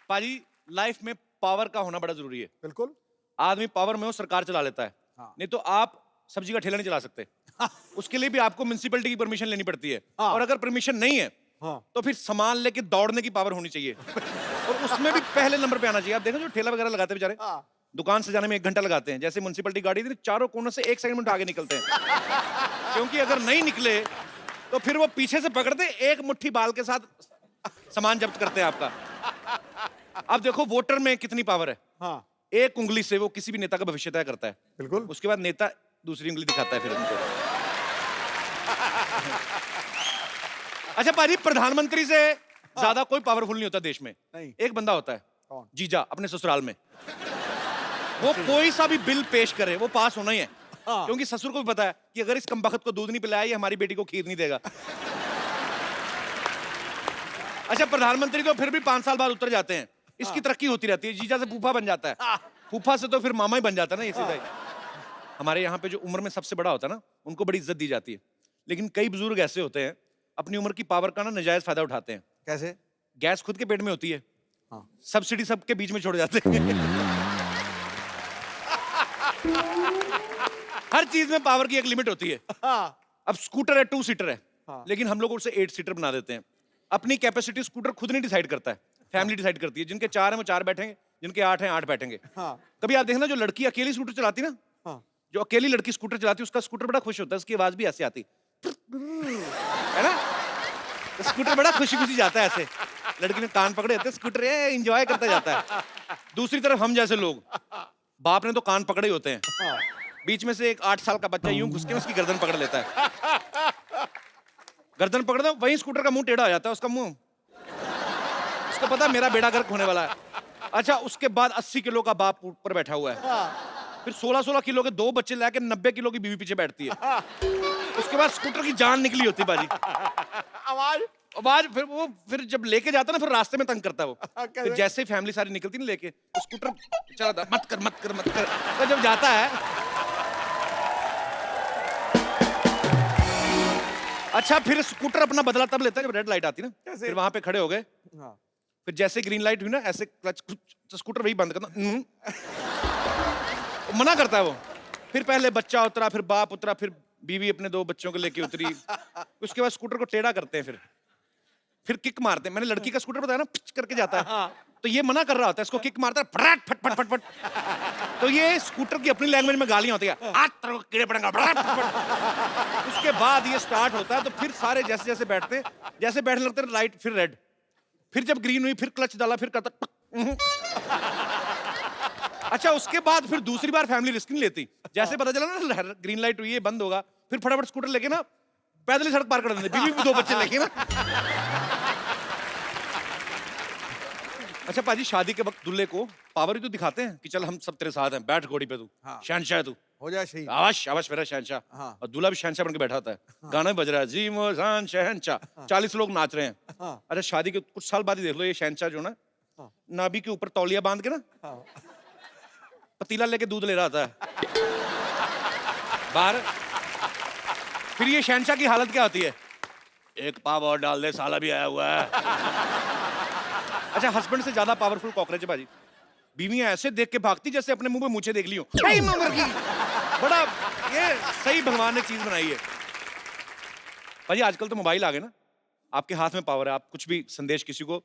पाजी लाइफ में पावर का होना बड़ा जरूरी है। बिल्कुल। आदमी पावर में हो, सरकार चला लेता है। हाँ। नहीं तो आप सब्जी का ठेला नहीं चला सकते। उसके लिए भी आपको म्युनिसिपैलिटी की परमिशन लेनी पड़ती है। हाँ। और अगर परमिशन नहीं है हाँ। तो फिर सामान लेके दौड़ने की पावर होनी चाहिए। और उसमें भी पहले नंबर पे आना चाहिए। आप देखो जो ठेला वगैरह लगाते हैं बेचारे, हाँ। दुकान से जाने में 1 घंटा लगाते हैं। जैसे म्युनिसिपैलिटी गाड़ी थी, चारों कोनों से 1 सेकंड में आगे निकलते हैं। क्योंकि अगर नहीं निकले तो फिर वो पीछे से पकड़ते, एक मुट्ठी बाल के साथ सामान जब्त करते हैं आपका। अब देखो वोटर में कितनी पावर है। हाँ। एक उंगली से वो किसी भी नेता का भविष्य तय करता है। बिल्कुल। उसके बाद नेता दूसरी उंगली दिखाता है फिर उनको। अच्छा पाजी, प्रधानमंत्री से ज्यादा कोई पावरफुल नहीं होता देश में। नहीं। एक बंदा होता है, कौन? जीजा, अपने ससुराल में। वो कोई सा भी बिल पेश करे वो पास होना ही है। हाँ। क्योंकि ससुर को भी पता है कि अगर इस कमबख्त को दूध नहीं पिलाया ये हमारी बेटी को खीर नहीं देगा। अच्छा, प्रधानमंत्री तो फिर भी 5 साल बाद उतर जाते हैं। इसकी तरक्की होती रहती है। जीजा से फूफा बन जाता है, फूफा से तो फिर मामा ही बन जाता है ना, ये सीधा ही। हमारे यहाँ पे जो उम्र में सबसे बड़ा होता है ना, उनको बड़ी इज्जत दी जाती है। लेकिन कई बुजुर्ग ऐसे होते हैं अपनी उम्र की पावर का ना नाजायज फायदा उठाते हैं। कैसे? गैस खुद के पेट में होती है, हाँ। सब्सिडी सबके बीच में छोड़ जाते हैं। हर चीज में पावर की एक लिमिट होती है। हाँ। अब स्कूटर है 2 सीटर है, हाँ। लेकिन हम लोग उसे 8 सीटर बना देते हैं। अपनी कैपेसिटी स्कूटर खुद नहीं डिसाइड करता है, फैमिली डिसाइड करती है। जिनके 4 हैं वो 4 बैठेंगे, जिनके 8 हैं 8 बैठेंगे। हाँ। कभी आप देखना जो लड़की अकेली स्कूटर चलाती ना, हाँ। जो अकेली लड़की स्कूटर चलाती है उसका स्कूटर बड़ा खुश होता है, उसकी आवाज भी ऐसे आती है ना, तो स्कूटर बड़ा खुशी खुशी जाता है ऐसे। लड़की ने कान पकड़े होते हैं, स्कूटर एंजॉय करता जाता है। दूसरी तरफ हम जैसे लोग, बाप ने तो कान पकड़े होते हैं, हाँ। बीच में से एक 8 साल का बच्चा यूं घुस के उसकी गर्दन पकड़ लेता है। गर्दन पकड़ दो, वहीं स्कूटर का मुंह टेढ़ा हो जाता है, उसका मुंह, उसको पता है मेरा बेड़ा गर्क होने वाला है। अच्छा, उसके बाद 80 किलो का बाप ऊपर बैठा हुआ है, फिर 16-16 किलो के 2 बच्चे लाके 90 किलो की बीवी पीछे बैठती है। उसके बाद स्कूटर की जान निकली होती है बाजी। आवाज फिर जब लेके जाता ना, फिर रास्ते में तंग करता है वो। फिर जैसे ही फैमिली सारी निकलती ना लेके, तो स्कूटर चलाता, मत कर मत कर मत कर। तो जब जाता है, अच्छा फिर स्कूटर अपना बदला तब लेता है जब रेड लाइट आती ना। फिर वहां पे खड़े हो गए, फिर जैसे ग्रीन लाइट हुई ना, ऐसे क्लच, तो स्कूटर वही बंद करना, मना करता है वो। फिर पहले बच्चा उतरा, फिर बाप उतरा, फिर बीवी अपने 2 बच्चों को लेके उतरी। उसके बाद स्कूटर को टेढ़ा करते हैं, फिर किक मारते हैं। मैंने लड़की का स्कूटर बताया ना, पिच करके जाता है, तो ये मना कर रहा होता है, इसको किक मारता है, फटाट फट फट फट फट। तो ये स्कूटर की अपनी लैंग्वेज में गालियां होती है, आज तेरे को कीड़े पड़ेंगे, फटाट फट फट। उसके बाद ये स्टार्ट होता है, तो फिर सारे जैसे जैसे बैठते हैं, जैसे बैठने लगते हैं, लाइट फिर रेड, फिर जब ग्रीन हुई फिर क्लच डाला, फिर करता। अच्छा, उसके बाद फिर दूसरी बार फैमिली रिस्क नहीं लेती। जैसे पता चला ना ग्रीन लाइट हुई है, बंद होगा, फिर फटाफट स्कूटर लेके ना पैदल ही सड़क पार कर देते, बीवी भी 2 बच्चे लेके ना। अच्छा पाजी, शादी के वक्त दूल्हे को पावर ही तो दिखाते हैं कि चल हम सब तेरे साथ हैं, बैठ घोड़ी पे तू, हाँ। शहंशाह है तू, हो जाए सही। आवाज आवाज मेरा शहंशाह। हाँ। और दूल्हा भी शहंशाह बन के बैठा होता है, गाना भी बज रहा है, जी मोजान शहंशाह। 40 लोग नाच रहे हैं। हाँ। अरे शादी के कुछ साल बाद ही देख लो, ये शहंशाह जो ना, हाँ। नाभि के ऊपर तौलिया बांध के ना, हाँ। पतीला लेके दूध ले रहा था बाहर। फिर ये शहंशाह की हालत क्या होती है, एक पाव और डाल दे, साला भी आया हुआ है। अच्छा, हस्बैंड से ज्यादा पावरफुल कॉकरोच है बाजी। बीवियां ऐसे देख के भागती जैसे अपने मुंह पे मूछें देख ली हो। बड़ा ये सही भगवान ने चीज बनाई है भाई। आजकल तो मोबाइल आ गए ना, आपके हाथ में पावर है, आप कुछ भी संदेश किसी को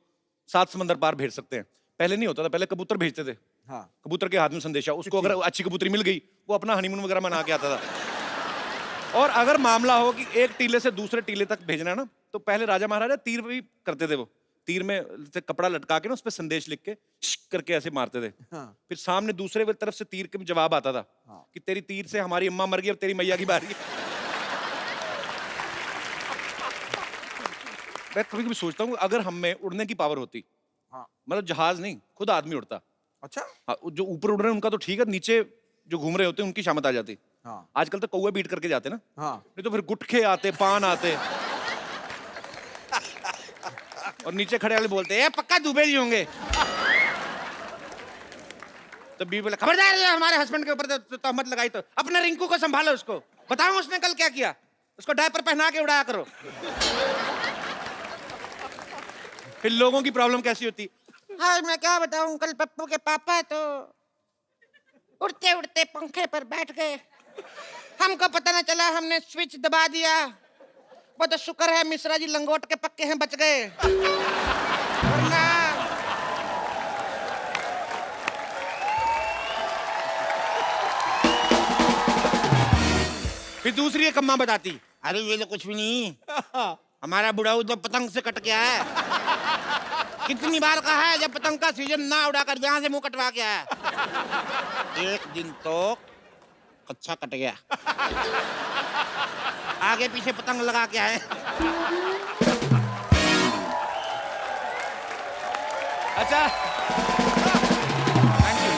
7 समंदर पार भेज सकते हैं। पहले नहीं होता था, पहले कबूतर भेजते थे। हाँ। कबूतर के हाथ में संदेशा, उसको अगर अच्छी कबूतरी मिल गई, वो अपना हनीमून वगैरह मना के आता था। और अगर मामला हो कि एक टीले से दूसरे टीले तक भेजना है ना, तो पहले राजा महाराजा तीर भी करते थे। वो तीर में से कपड़ा लटका के ना, उस पर संदेश लिख के करके ऐसे मारते थे। हाँ। फिर सामने दूसरे तरफ से तीर के जवाब आता था। हाँ। कि तेरी तीर से हमारी अम्मा मर गई, अब तेरी मैया की बारी है। मैं कभी कभी सोचता हूँ अगर हम में उड़ने की पावर होती, हाँ, मतलब जहाज नहीं, खुद आदमी उड़ता। अच्छा, हाँ, जो ऊपर उड़ रहे हैं उनका तो ठीक है, नीचे जो घूम रहे होते हैं उनकी शामत आ जाती। हाँ। आजकल तो कौवे बीट करके जाते ना। हाँ। नहीं तो फिर गुटखे आते, पान आते, और नीचे खड़े वाले बोलते हैं पक्का दुबे जी होंगे। तो बीवी बोले खबरदार है, हमारे हस्बैंड के ऊपर तहमत लगाई तो अपने रिंकू को संभालो, उसको बताओ उसने कल क्या किया, उसको डायपर पहना के उड़ाया करो। फिर लोगों की प्रॉब्लम कैसी होती, हाँ मैं क्या बताऊं, कल पप्पू के पापा तो उड़ते उड़ते पंखे पर बैठ गए, हमको पता न चला, हमने स्विच दबा दिया। वो तो शुक्र है मिश्रा जी लंगोट के पक्के हैं, बच गए, वरना फिर दूसरी एक अम्मा बताती, अरे ये तो कुछ भी नहीं, हमारा बुढ़ाऊ तो पतंग से कट गया है। कितनी बार कहा है जब पतंग का सीजन ना उड़ा कर यहाँ से मुंह कटवा के आया। एक दिन तो कच्चा कट गया, आगे पीछे पतंग लगा के आए। अच्छा थैंक यू।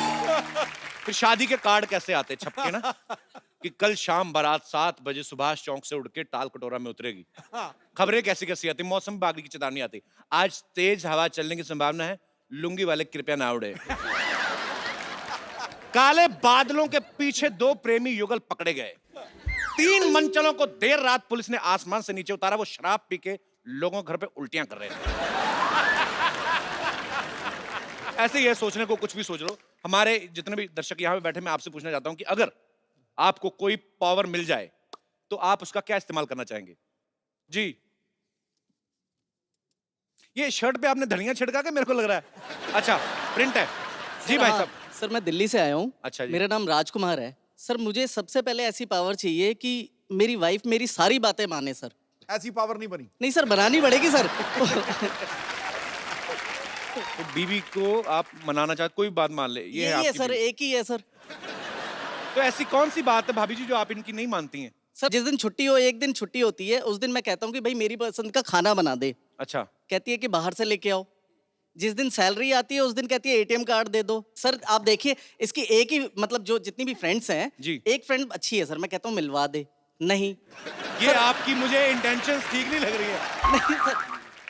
फिर शादी के कार्ड कैसे आते छपके ना, कि कल शाम बारात 7 बजे सुभाष चौक से उड़ के टाल कटोरा में उतरेगी। खबरें कैसी कैसी आती, मौसम विभाग की चेतावनी आती, आज तेज हवा चलने की संभावना है, लुंगी वाले कृपया ना उड़े। काले बादलों के पीछे 2 प्रेमी युगल पकड़े गए। 3 मंचलों को देर रात पुलिस ने आसमान से नीचे उतारा, वो शराब पी के लोगों के घर पे उल्टियां कर रहे थे। ऐसे ही है, सोचने को कुछ भी सोच लो। हमारे जितने भी दर्शक यहाँ पे बैठे, मैं आपसे पूछना चाहता हूं कि अगर आपको कोई पावर मिल जाए तो आप उसका क्या इस्तेमाल करना चाहेंगे? जी, ये शर्ट पे आपने धनिया छिड़का के, मेरे को लग रहा है। अच्छा प्रिंट है जी भाई साहब। सर मैं दिल्ली से आया हूँ। अच्छा जी। मेरा नाम राजकुमार है सर। मुझे सबसे पहले ऐसी पावर चाहिए कि मेरी वाइफ मेरी सारी बातें माने सर। ऐसी पावर नहीं बनी। नहीं सर, बनानी पड़ेगी सर। तो बीवी को आप मनाना चाहते, कोई बात मान ले, ये है यही है आपकी सर, बीवी। एक ही है सर। तो ऐसी कौन सी बात है भाभी जी जो आप इनकी नहीं मानती हैं? सर जिस दिन छुट्टी हो, एक दिन छुट्टी होती है, उस दिन मैं कहता हूँ कि भाई मेरी पसंद का खाना बना दे। अच्छा, कहती है कि बाहर से लेके आओ। जिस दिन सैलरी आती है उस दिन कहती है एटीएम कार्ड दे दो। सर आप देखिए, इसकी एक ही मतलब जो जितनी भी फ्रेंड्स हैं, जी। एक फ्रेंड अच्छी है सर, मैं कहता हूँ मिलवा दे, नहीं। ये आपकी मुझे इंटेंशंस ठीक नहीं लग रही है। नहीं सर।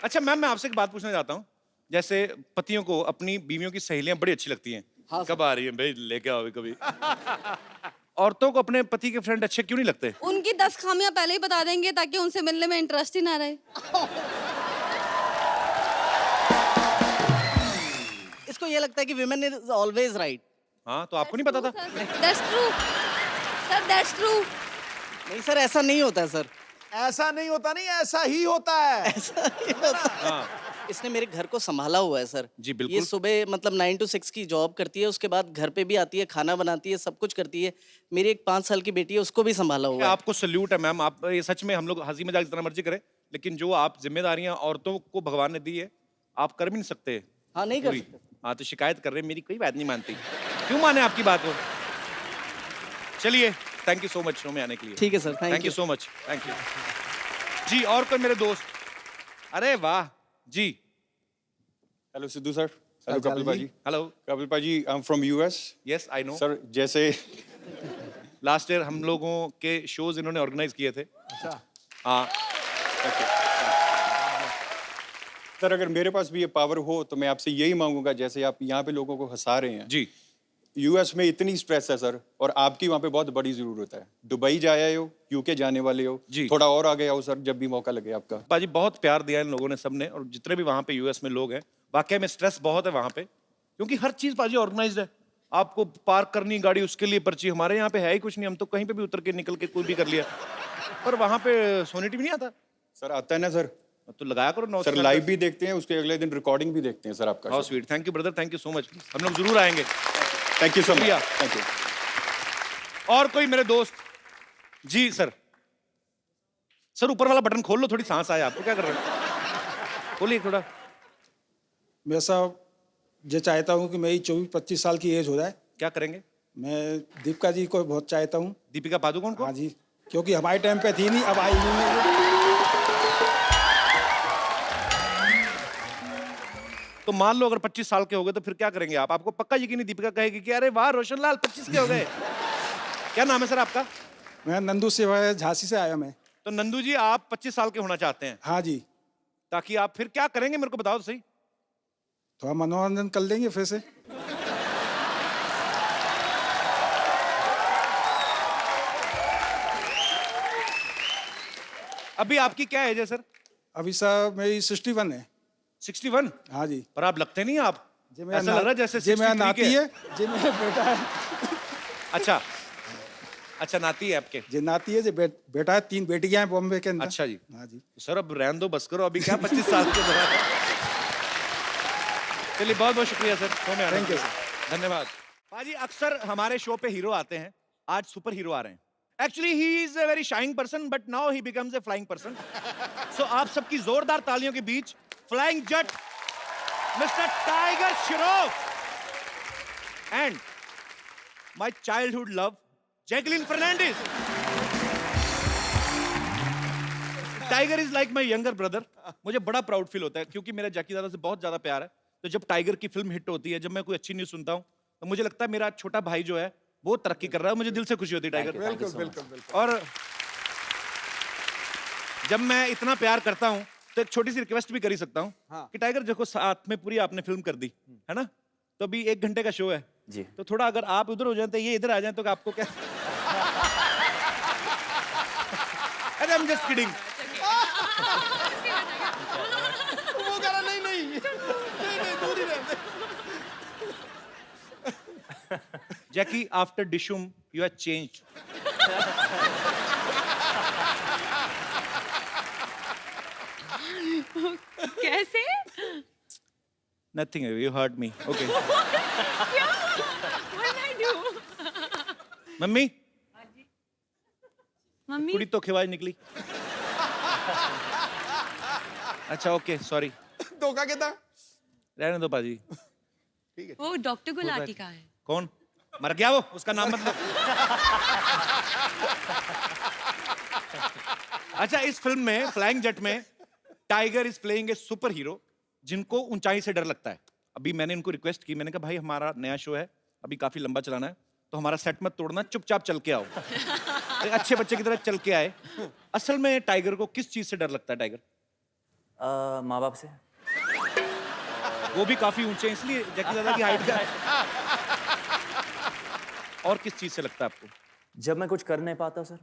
अच्छा मैम, मैं आपसे एक बात पूछना चाहता हूँ, जैसे पतियों को अपनी बीवियों की सहेलियां बड़ी अच्छी लगती हैं। हाँ सर। कब आ रही है भाई, लेके आओ कभी। औरतों को अपने पति के फ्रेंड अच्छे क्यों नहीं लगते? उनकी 10 खामियां पहले ही बता देंगे ताकि उनसे मिलने में इंटरेस्ट ही ना रहे। इसको ये लगता है कि विमेन इज ऑलवेज राइट। हाँ, तो आपको नहीं पता था? That's true. Sir, that's true. नहीं सर, ऐसा नहीं होता है सर। ऐसा नहीं होता, नहीं ऐसा ही होता है। ऐसा नहीं होता। हाँ इसने मेरे घर को संभाला हुआ है सर। जी, बिल्कुल। ये सुबह मतलब 9 to 6 की जॉब करती है, उसके बाद घर पे भी आती है, खाना बनाती है, सब कुछ करती है। मेरी एक 5 साल की बेटी है, उसको भी संभाला हुआ है। आपको सल्यूट है मैम। आप ये सच में, हम लोग हंसी मजाक जितना मर्जी करें, लेकिन जो आप जिम्मेदारियां औरतों को भगवान ने दी है, आप कर भी नहीं सकते। हाँ नहीं कर पूरी। सकते। हाँ, तो शिकायत कर रहे हैं, मेरी कोई बात नहीं मानती। क्यों माने आपकी बात को? चलिए, thank you so much show में आने के लिए। ठीक है sir, thank you so much, thank you जी। और कोई मेरे दोस्त? अरे वाह जी। Hello Sidhu sir. Hello Kapil paaji. Hello. Kapil paaji, I am from US. Yes I know sir जैसे लास्ट ईयर हम लोगों के शोज इन्होंने ऑर्गेनाइज किए थे। अच्छा। हाँ, सर अगर मेरे पास भी ये पावर हो तो मैं आपसे यही मांगूंगा, जैसे आप यहाँ पे लोगों को हंसा रहे हैं जी। यूएस में इतनी स्ट्रेस है सर, और आपकी वहाँ पे बहुत बड़ी जरूरत है। दुबई जा आए हो, यूके जाने वाले हो जी। थोड़ा और आगे आओ सर, जब भी मौका लगे आपका। बाजी बहुत प्यार दिया इन लोगों ने, सबने, और जितने भी वहाँ पे यूएस में लोग हैं, वाकई में स्ट्रेस बहुत है वहाँ पे, क्योंकि हर चीज बाजी ऑर्गेनाइज्ड है। आपको पार्क करनी गाड़ी, उसके लिए पर्ची। हमारे यहाँ पे है ही कुछ नहीं, हम तो कहीं पे भी उतर के निकल के कोई भी कर लिया। पर वहाँ पे सोनी टीवी नहीं आता। सर आता है ना सर। तो लगाया करो 9 सर लाइव भी देखते हैं, उसके अगले दिन रिकॉर्डिंग भी देखते हैं सर आपका। How sweet, thank you brother, thank you so much. हम लोग जरूर आएंगे। Thank you so much. शुक्रिया। Thank you. और कोई मेरे दोस्त? जी सर। सर ऊपर वाला बटन खोल लो, थोड़ी सांस आए आपको। क्या कर रहे हैं? खोलिए थोड़ा। मैं साहब ये चाहता हूँ कि मेरी 24-25 साल की एज हो जाए। क्या करेंगे? मैं दीपिका जी को बहुत चाहता हूँ। दीपिका पादुकोण को? हाँ जी, क्योंकि हमारे टाइम पे थी नहीं, अब आई हुई है। तो मान लो अगर 25 साल के हो गए तो फिर क्या करेंगे आप? आपको पक्का यकीन नहीं दीपिका कहेगी कि अरे वाह रोशनलाल 25 के हो गए। क्या नाम है सर आपका? मैं नंदू से झांसी से आया मैं। तो नंदू जी, आप 25 साल के होना चाहते हैं, हाँ जी, ताकि आप फिर क्या करेंगे मेरे को बताओ तो सही। थोड़ा मनोरंजन कर लेंगे फिर से। अभी आपकी क्या एज है सर? अभी साहब मेरी 61 है। 61? हाँ जी। पर आप लगते नहीं आप। जे मेरा ऐसा लग रहा है जैसे जे मेरा 63 नाती के है, जे मेरा बेटा है, अच्छा अच्छा नाती है आपके। जे नाती है, जे बेटा है, 3 बेटियां हैं बॉम्बे के अंदर। अच्छा जी। हाँ जी। सर अब रहने दो, बस करो, अभी क्या 25 साल के दौरान। चलिए बहुत बहुत शुक्रिया सर, शो में आने Thank you, के लिए। धन्यवाद। पाजी अक्सर हमारे शो पे हीरो आते हैं, आज सुपर हीरो आ रहे हैं। Actually he is a very shying person but now he becomes a flying person. So आप सबकी जोरदार तालियों के बीच flying Jatt mister Tiger Shroff and my childhood love Jacqueline Fernandez. Tiger is like my younger brother. मुझे बड़ा प्राउड फील होता है क्योंकि मेरा जैकी दादा से बहुत ज्यादा प्यार है। तो जब टाइगर की फिल्म हिट होती है, जब मैं कोई अच्छी न्यूज सुनता हूँ, तो मुझे लगता है मेरा छोटा भाई जो है वो तरक्की कर रहा है। मुझे दिल से खुशी होती है टाइगर। बिल्कुल बिल्कुल बिल्कुल। और जब मैं इतना प्यार करता हूँ तो एक छोटी सी रिक्वेस्ट भी कर ही सकता हूँ कि टाइगर देखो साथ में पूरी आपने फिल्म कर दी है ना, तो अभी 1 घंटे का शो है जी। तो थोड़ा अगर आप उधर हो जाए तो ये इधर आ जाए तो आपको क्या। अरे आई एम जस्ट किडिंग। वो कह रहा नहीं नहीं नहीं नहीं, दूर ही रहते। Jackie after Dishoom you have changed. कैसे? Nothing, you hurt me. Okay क्या? What did I do? Mummy mummy कुड़ी तो खिवाज निकली। अच्छा ओके सॉरी, धोखा कितना? रहने दो पाजी। वो डॉक्टर गुलाटी का है। कौन मर गया वो, उसका नाम मत लो। अच्छा इस फिल्म में फ्लाइंग जट में tiger is playing a super hero जिनको ऊंचाई से डर लगता है। अभी मैंने इनको रिक्वेस्ट की, मैंने कहा भाई हमारा नया शो है, अभी काफी लंबा चलाना है, तो हमारा सेट मत तोड़ना, चुपचाप चल के आओ। एक अच्छे बच्चे की तरह चल के आए। असल में टाइगर को किस चीज से डर लगता है टाइगर? माँ बाप से। वो भी काफी ऊंचे हैं इसलिए जैकी दादा की हाइट का है। और किस चीज से लगता है आपको? जब मैं कुछ कर नहीं पाता सर,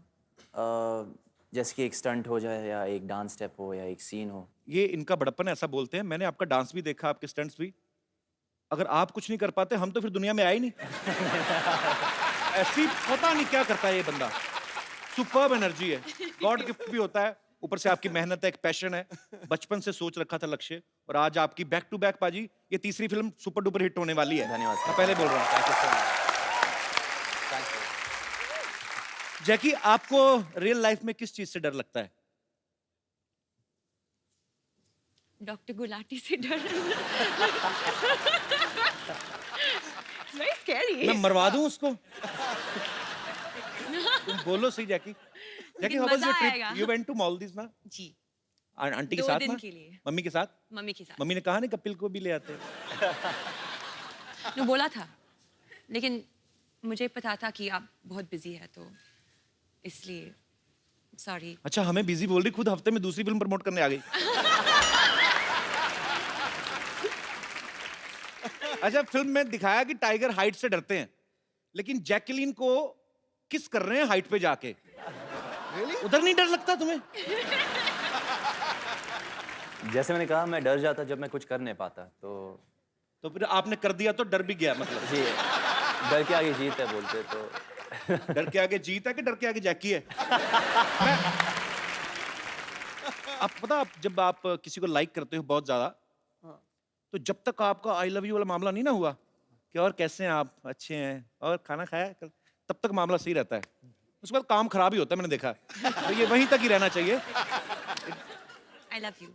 जैसे कि एक स्टंट हो जाए या एक डांस स्टेप हो या एक सीन हो। ये इनका बड़प्पन है, ऐसा बोलते हैं। मैंने आपका डांस भी देखा, आपके स्टंट्स भी। अगर आप कुछ नहीं कर पाते हम तो फिर दुनिया में आए ही नहीं। ऐसी पता नहीं क्या करता है ये बंदा। सुपर्ब एनर्जी है, गॉड गिफ्ट भी होता है, ऊपर से आपकी मेहनत है, एक पैशन है, बचपन से सोच रखा था लक्ष्य, और आज आपकी बैक टू बैक पाजी ये तीसरी फिल्म सुपर डुपर हिट होने वाली है। धन्यवाद सर। मैं पहले बोल रहा हूँ। जैकी आपको रियल लाइफ में किस चीज से डर लगता है? डॉक्टर गुलाटी से डर। Very scary. मैं मरवा दूं उसको? तुम बोलो सही जैकी। जैकी हाउ वाज मजा योर ट्रिप? आएगा। यू वेंट टू मालदीव्स ना? जी। आंटी के 2 साथ दिन ना? के लिए। मम्मी के साथ? मम्मी के साथ। मम्मी ने कहा नहीं कपिल को भी ले आते। ने बोला था, लेकिन मुझे पता था कि आप बहुत बिजी है तो इसलिए सॉरी। अच्छा हमें बिजी बोल रही, खुद हफ्ते में दूसरी फिल्म प्रमोट करने आ गई। अच्छा फिल्म में दिखाया कि टाइगर हाइट से डरते हैं, लेकिन जैकलीन को किस कर रहे हैं हाइट पे जाके। उधर नहीं डर लगता तुम्हें? जैसे मैंने कहा मैं डर जाता जब मैं कुछ कर नहीं पाता, तो फिर आपने कर दिया तो डर भी गया मतलब। जी डर के आगे जीत है बोलते तो। डर के आगे जीत है कि डर के आगे जैकी है? आप पता आप जब आप किसी को लाइक करते हो बहुत ज्यादा, तो जब तक आपका आई लव यू वाला मामला नहीं ना हुआ कि और कैसे हैं आप, अच्छे हैं और खाना खाया कल, तब तक मामला सही रहता है। उसके बाद काम खराब ही होता है, मैंने देखा। तो ये वहीं तक ही रहना चाहिए। I love you.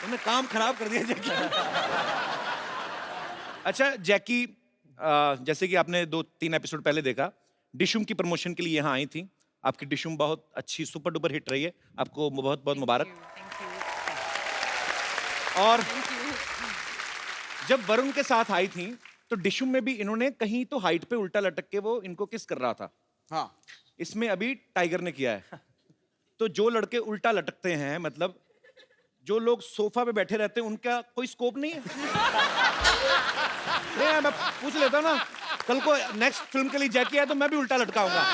तुमने काम खराब कर दिया जैकी। अच्छा जैकी, जैसे कि आपने 2-3 एपिसोड पहले देखा, डिशुम की प्रमोशन के लिए यहाँ आई थी। आपकी डिशुम बहुत अच्छी सुपर डुपर हिट रही है, आपको बहुत बहुत मुबारक। और जब वरुण के साथ आई थी तो डिशुम में भी इन्होंने कहीं तो हाइट पे उल्टा लटक के वो इनको किस कर रहा था। हाँ इसमें अभी टाइगर ने किया है। तो जो लड़के उल्टा लटकते हैं, मतलब जो लोग सोफा पे बैठे रहते हैं, उनका कोई स्कोप नहीं है। नहीं मैं पूछ लेता ना, कल को नेक्स्ट फिल्म के लिए जैकी है तो मैं भी उल्टा लटकाऊंगा।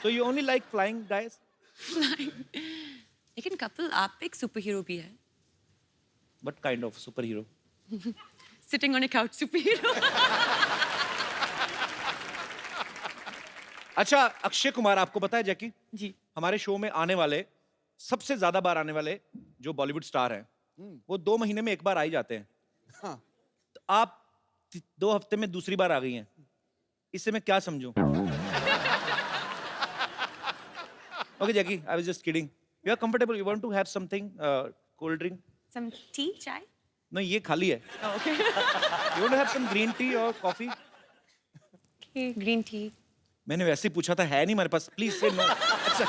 तो you only like flying guys? लेकिन कपिल आप एक सुपर हीरो भी है. What kind of superhero? Sitting on a couch super hero. अच्छा, अक्षय कुमार आपको पता है जैकी? जी. हमारे शो में आने वाले सबसे ज्यादा बार आने वाले जो बॉलीवुड स्टार हैं, वो 2 महीने में एक बार आ ही जाते हैं. हाँ. तो आप 2 हफ्ते में दूसरी बार आ गई हैं. इससे मैं क्या समझूं? Okay, Jackie, I was just kidding. You are comfortable. You want to have something, cold drink? Some tea, chai? No, ये खाली है. Oh, okay. You want to have some green tea or coffee? Okay, green tea. मैंने वैसे ही पूछा था, है नहीं हमारे पास. Please say no. अच्छा.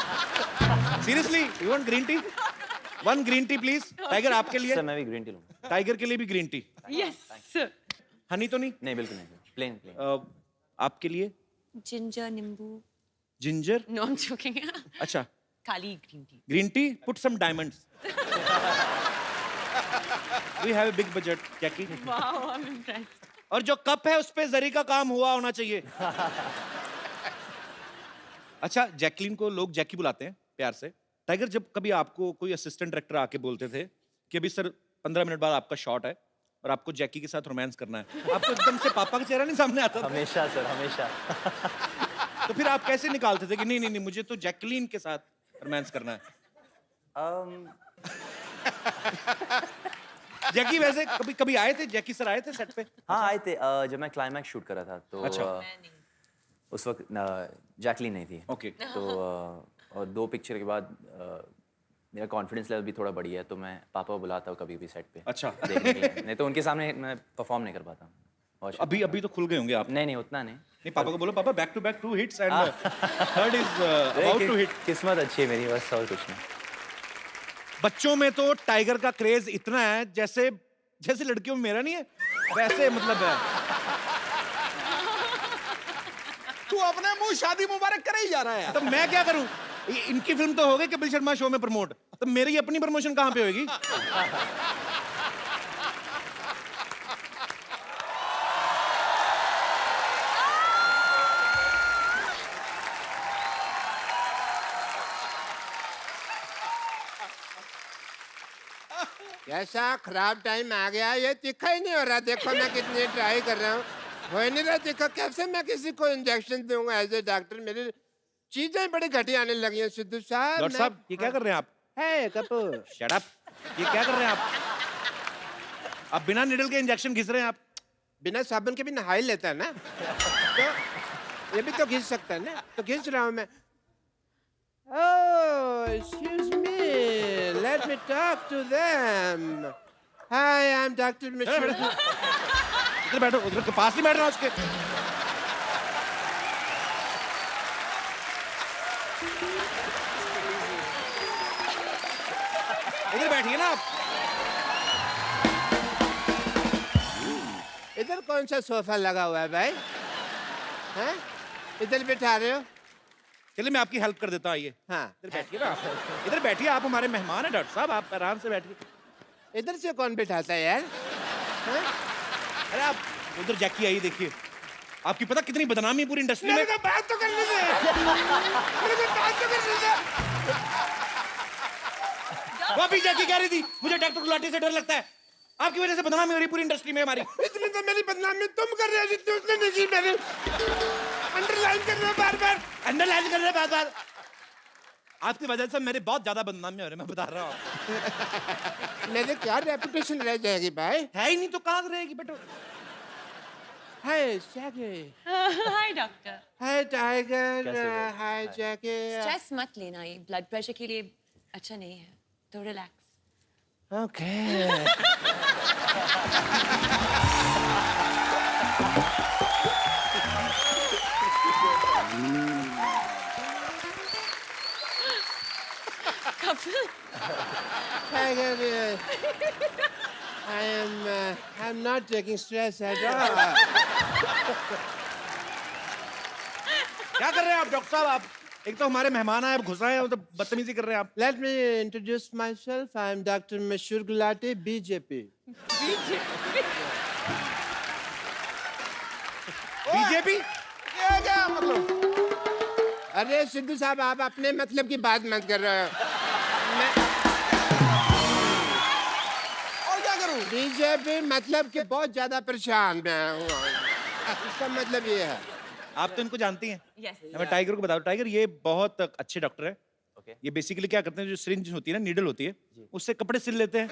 Seriously, you want green tea? One green tea, please. Tiger आपके लिए. सर मैं भी ग्रीन टी लूँगा. टाइगर के लिए भी green tea. Yes, sir. Honey तो नहीं? नहीं बिल्कुल नहीं, प्लेन. आपके लिए Ginger, nimbu. Ginger. No, I'm joking. अच्छा. Kali green tea. Green T. Put some diamonds. We have a big budget, Jackie. Wow, I'm impressed. और जो कप है उस पे जरी का काम हुआ होना चाहिए. अच्छा, जैकलीन को लोग जैकी बुलाते हैं प्यार से. टाइगर, जब कभी आपको कोई असिस्टेंट डायरेक्टर आके बोलते थे कि अभी सर 15 मिनट बाद आपका शॉट है और आपको जैकी के साथ रोमांस करना है, आपको एकदम से पापा का चेहरा नहीं सामने आता था? हमेशा सर, हमेशा. तो फिर आप कैसे निकालते थे कि नहीं नहीं नहीं मुझे तो जैकलीन के साथ रोमांस करना है? जैकी वैसे कभी कभी आए थे, जैकी सर आए थे सेट पे? हाँ आए थे. जब मैं क्लाइमैक्स शूट कर रहा था तो अच्छा. उस वक्त जैकलीन नहीं थी. ओके. तो और 2 पिक्चर के बाद मेरा कॉन्फिडेंस लेवल भी थोड़ा बढ़ी है, तो मैं पापा को बुलाता हूँ कभी भी सेट पे. अच्छा. देखने के लिए. नहीं तो उनके सामने मैं परफॉर्म नहीं कर पाता. और अभी अभी तो खुल गए होंगे आप. नहीं उतना नहीं. नहीं, पापा को बोलो papa back to back 2 hits and third is about to hit. किस्मत अच्छी है मेरी, बस और कुछ नहीं. बच्चों में तो टाइगर का क्रेज इतना है जैसे जैसे लड़कियों में मेरा नहीं है वैसे, मतलब है. तू अपने मुंह शादी मुबारक करे ही जा रहा है. तो मैं क्या करूं? इनकी फिल्म तो हो गई कपिल शर्मा शो में प्रमोट, तो मेरी अपनी प्रमोशन कहां पे होगी? कैसा खराब टाइम आ गया, ये तीखा ही नहीं हो रहा. देखो मैं कितनी ट्राई कर रहा हूँ, हो ही नहीं रहा तीखा. कैसे मैं किसी को इंजेक्शन दूंगा एज ए डॉक्टर? मेरी चीजें बड़ी घटिया आने लगी हैं सिद्धू साहब. डॉक्टर साहब, ये क्या कर रहे हैं आप? है कपूर. Shut up. ये क्या कर रहे हैं आप? आप बिना निडल के इंजेक्शन घिस रहे हैं आप. बिना साबुन के भी नहा ही लेता है ना, तो ये भी तो घिस सकता है ना, तो घिस रहा हूँ मैं. Oh, excuse me. Let me talk to them. Hi, I'm Dr. Mishra. इधर बैठो, उधर के पास ही बैठ रहा उसके. इधर बैठिए ना आप. इधर कौन सा सोफा लगा हुआ है भाई? हैं? इधर बिठा रहे हो? चलिए मैं आपकी हेल्प कर देता हूँ. आइए हाँ. इधर बैठिए ना. इधर बैठिए, आप हमारे मेहमान हैं डॉक्टर साहब, आप आराम से बैठिए. इधर से कौन बिठाता है यार? हैं? अरे आप उधर जैकी आई, देखिए आपकी पता कितनी बदनामी है पूरी इंडस्ट्री में. मेरे को बात तो करने दे. मेरे को बात तो करने दे. वो अभी जैकी कह रही थी मुझे डॉक्टर गुलाटी से डर लगता है. आपकी वजह से बदनामी हो रही है पूरी इंडस्ट्री में हमारी. इतनी तो मेरी बदनामी तुम कर रहे हो जितनी उसने नहीं की. मेरी अंडरलाइन कर रहे हो बार बार. अंडरलाइन कर रहे हैं बार-बार. आपकी वजह से मेरे बहुत ज्यादा बदनामी हो रही है, मैं बता रहा हूँ. मेरे क्या रेपुटेशन रह जाएगी भाई? है ही नहीं तो कहाँ से रहेगी बेटो. हाय जैकी. Hi, doctor. हाय टाइगर. कैसे हो? हाय जैकी. स्ट्रेस मत लेना, ये ब्लड प्रेशर के लिए अच्छा नहीं है, तो relax. Okay. Kapil. Tiger, I'm not taking stress at all. क्या कर रहे हैं आप डॉक्टर साहब? आप एक तो हमारे मेहमान आए, अब घुस रहे हैं, तो बदतमीजी कर रहे हैं आप. Let me introduce myself. I'm Dr. Mashur Gulati, BJP. BJP? ये क्या मतलब? अरे सिद्धू साहब, आप अपने मतलब की बात मत कर रहे हो। मैं और क्या करूं? बीजेपी मतलब कि बहुत ज्यादा परेशान मैं हूँ। इसका मतलब ये है। आप तो इनको जानती हैं। Yes. मैं टाइगर को बताऊं, टाइगर ये बहुत अच्छे डॉक्टर है। Okay. ये बेसिकली क्या करते हैं, जो सिरिंज होती है ना, नीडल होती है, उससे कपड़े सिल लेते हैं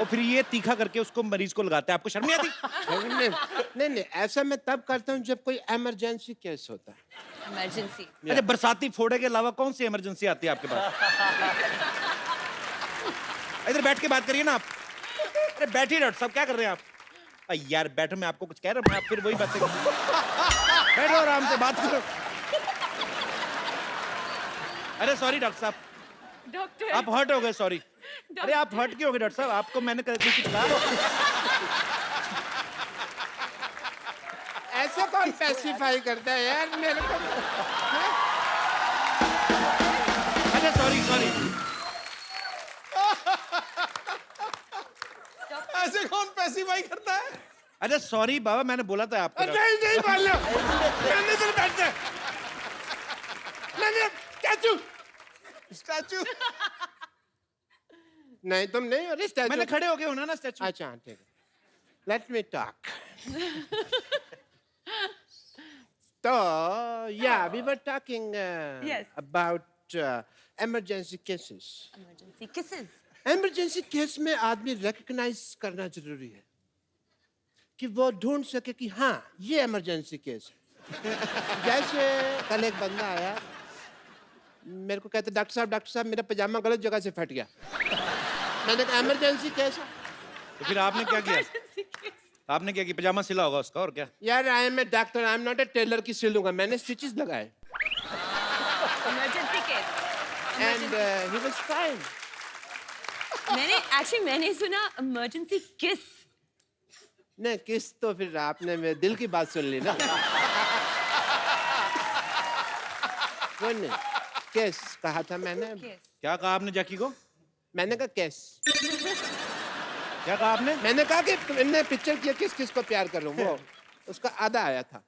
और फिर ये तीखा करके उसको मरीज को लगाते हैं। आपको शर्म नहीं आती? नहीं नहीं नहीं, ऐसा मैं तब करता हूँ जब कोई इमरजेंसी केस होता है। Emergency. अच्छा, बरसाती फोड़े के अलावा कौन सी इमरजेंसी आती है आपके पास? इधर बैठ के बात करिए ना आप। अरे बैठिए डॉक्टर साहब, क्या कर रहे हैं आप? यार बैठो, मैं आपको कुछ कह रहा हूँ, आप फिर वही बातें बैठो, आराम से बात करो। अरे सॉरी डॉक्टर साहब, Doctor. आप हर्ट हो गए, सॉरी। अरे आप हर्ट क्यों हो गए डॉक्टर साहब? आपको मैंने कभी कुछ कहा? ऐसा कौन स्पेसिफाई करता है यार मेरे को? अच्छा सॉरी सॉरी। ऐसे कौन पैसिफाई करता है? अच्छा सॉरी बाबा, मैंने बोला था आपको। नहीं नहीं बोलो, मैंने तो बैठा, मैंने स्टैचू स्टैचू नहीं, तुम नहीं हो स्टैचू। मैंने खड़े हो गए होना ना स्टैचू। अच्छा ठीक है, लेट मी टॉक। तो yeah, we were talking Yes. about emergency cases. Emergency kisses. Emergency case में आदमी रिकग्नाइज करना जरूरी है कि वो ढूंढ सके कि हाँ ये इमरजेंसी केस है। जैसे कल एक बंदा आया, मेरे को कहते डॉक्टर साहब मेरा पजामा गलत जगह से फट गया। मैंने कहा इमरजेंसी केस है। तो फिर आपने क्या किया? Emergency kiss. आपने क्या किया? पजामा सिला होगा उसका, और क्या? यार I am a doctor, I am not a tailor की सिलूंगा। मैंने स्टिचेस लगाए Emergency kiss. And he was fine. मैंने सुना emergency kiss. नहीं किस तो फिर आपने मेरे दिल की बात सुन ली ना। वो नहीं, केस कहा था मैंने। Kiss. क्या कहा आपने जैकी को? मैंने कहा केस। क्या कहा आपने? मैंने कहा कि तुमने पिक्चर किया किस किस को प्यार कर रहा हूँ, वो उसका आधा आया था।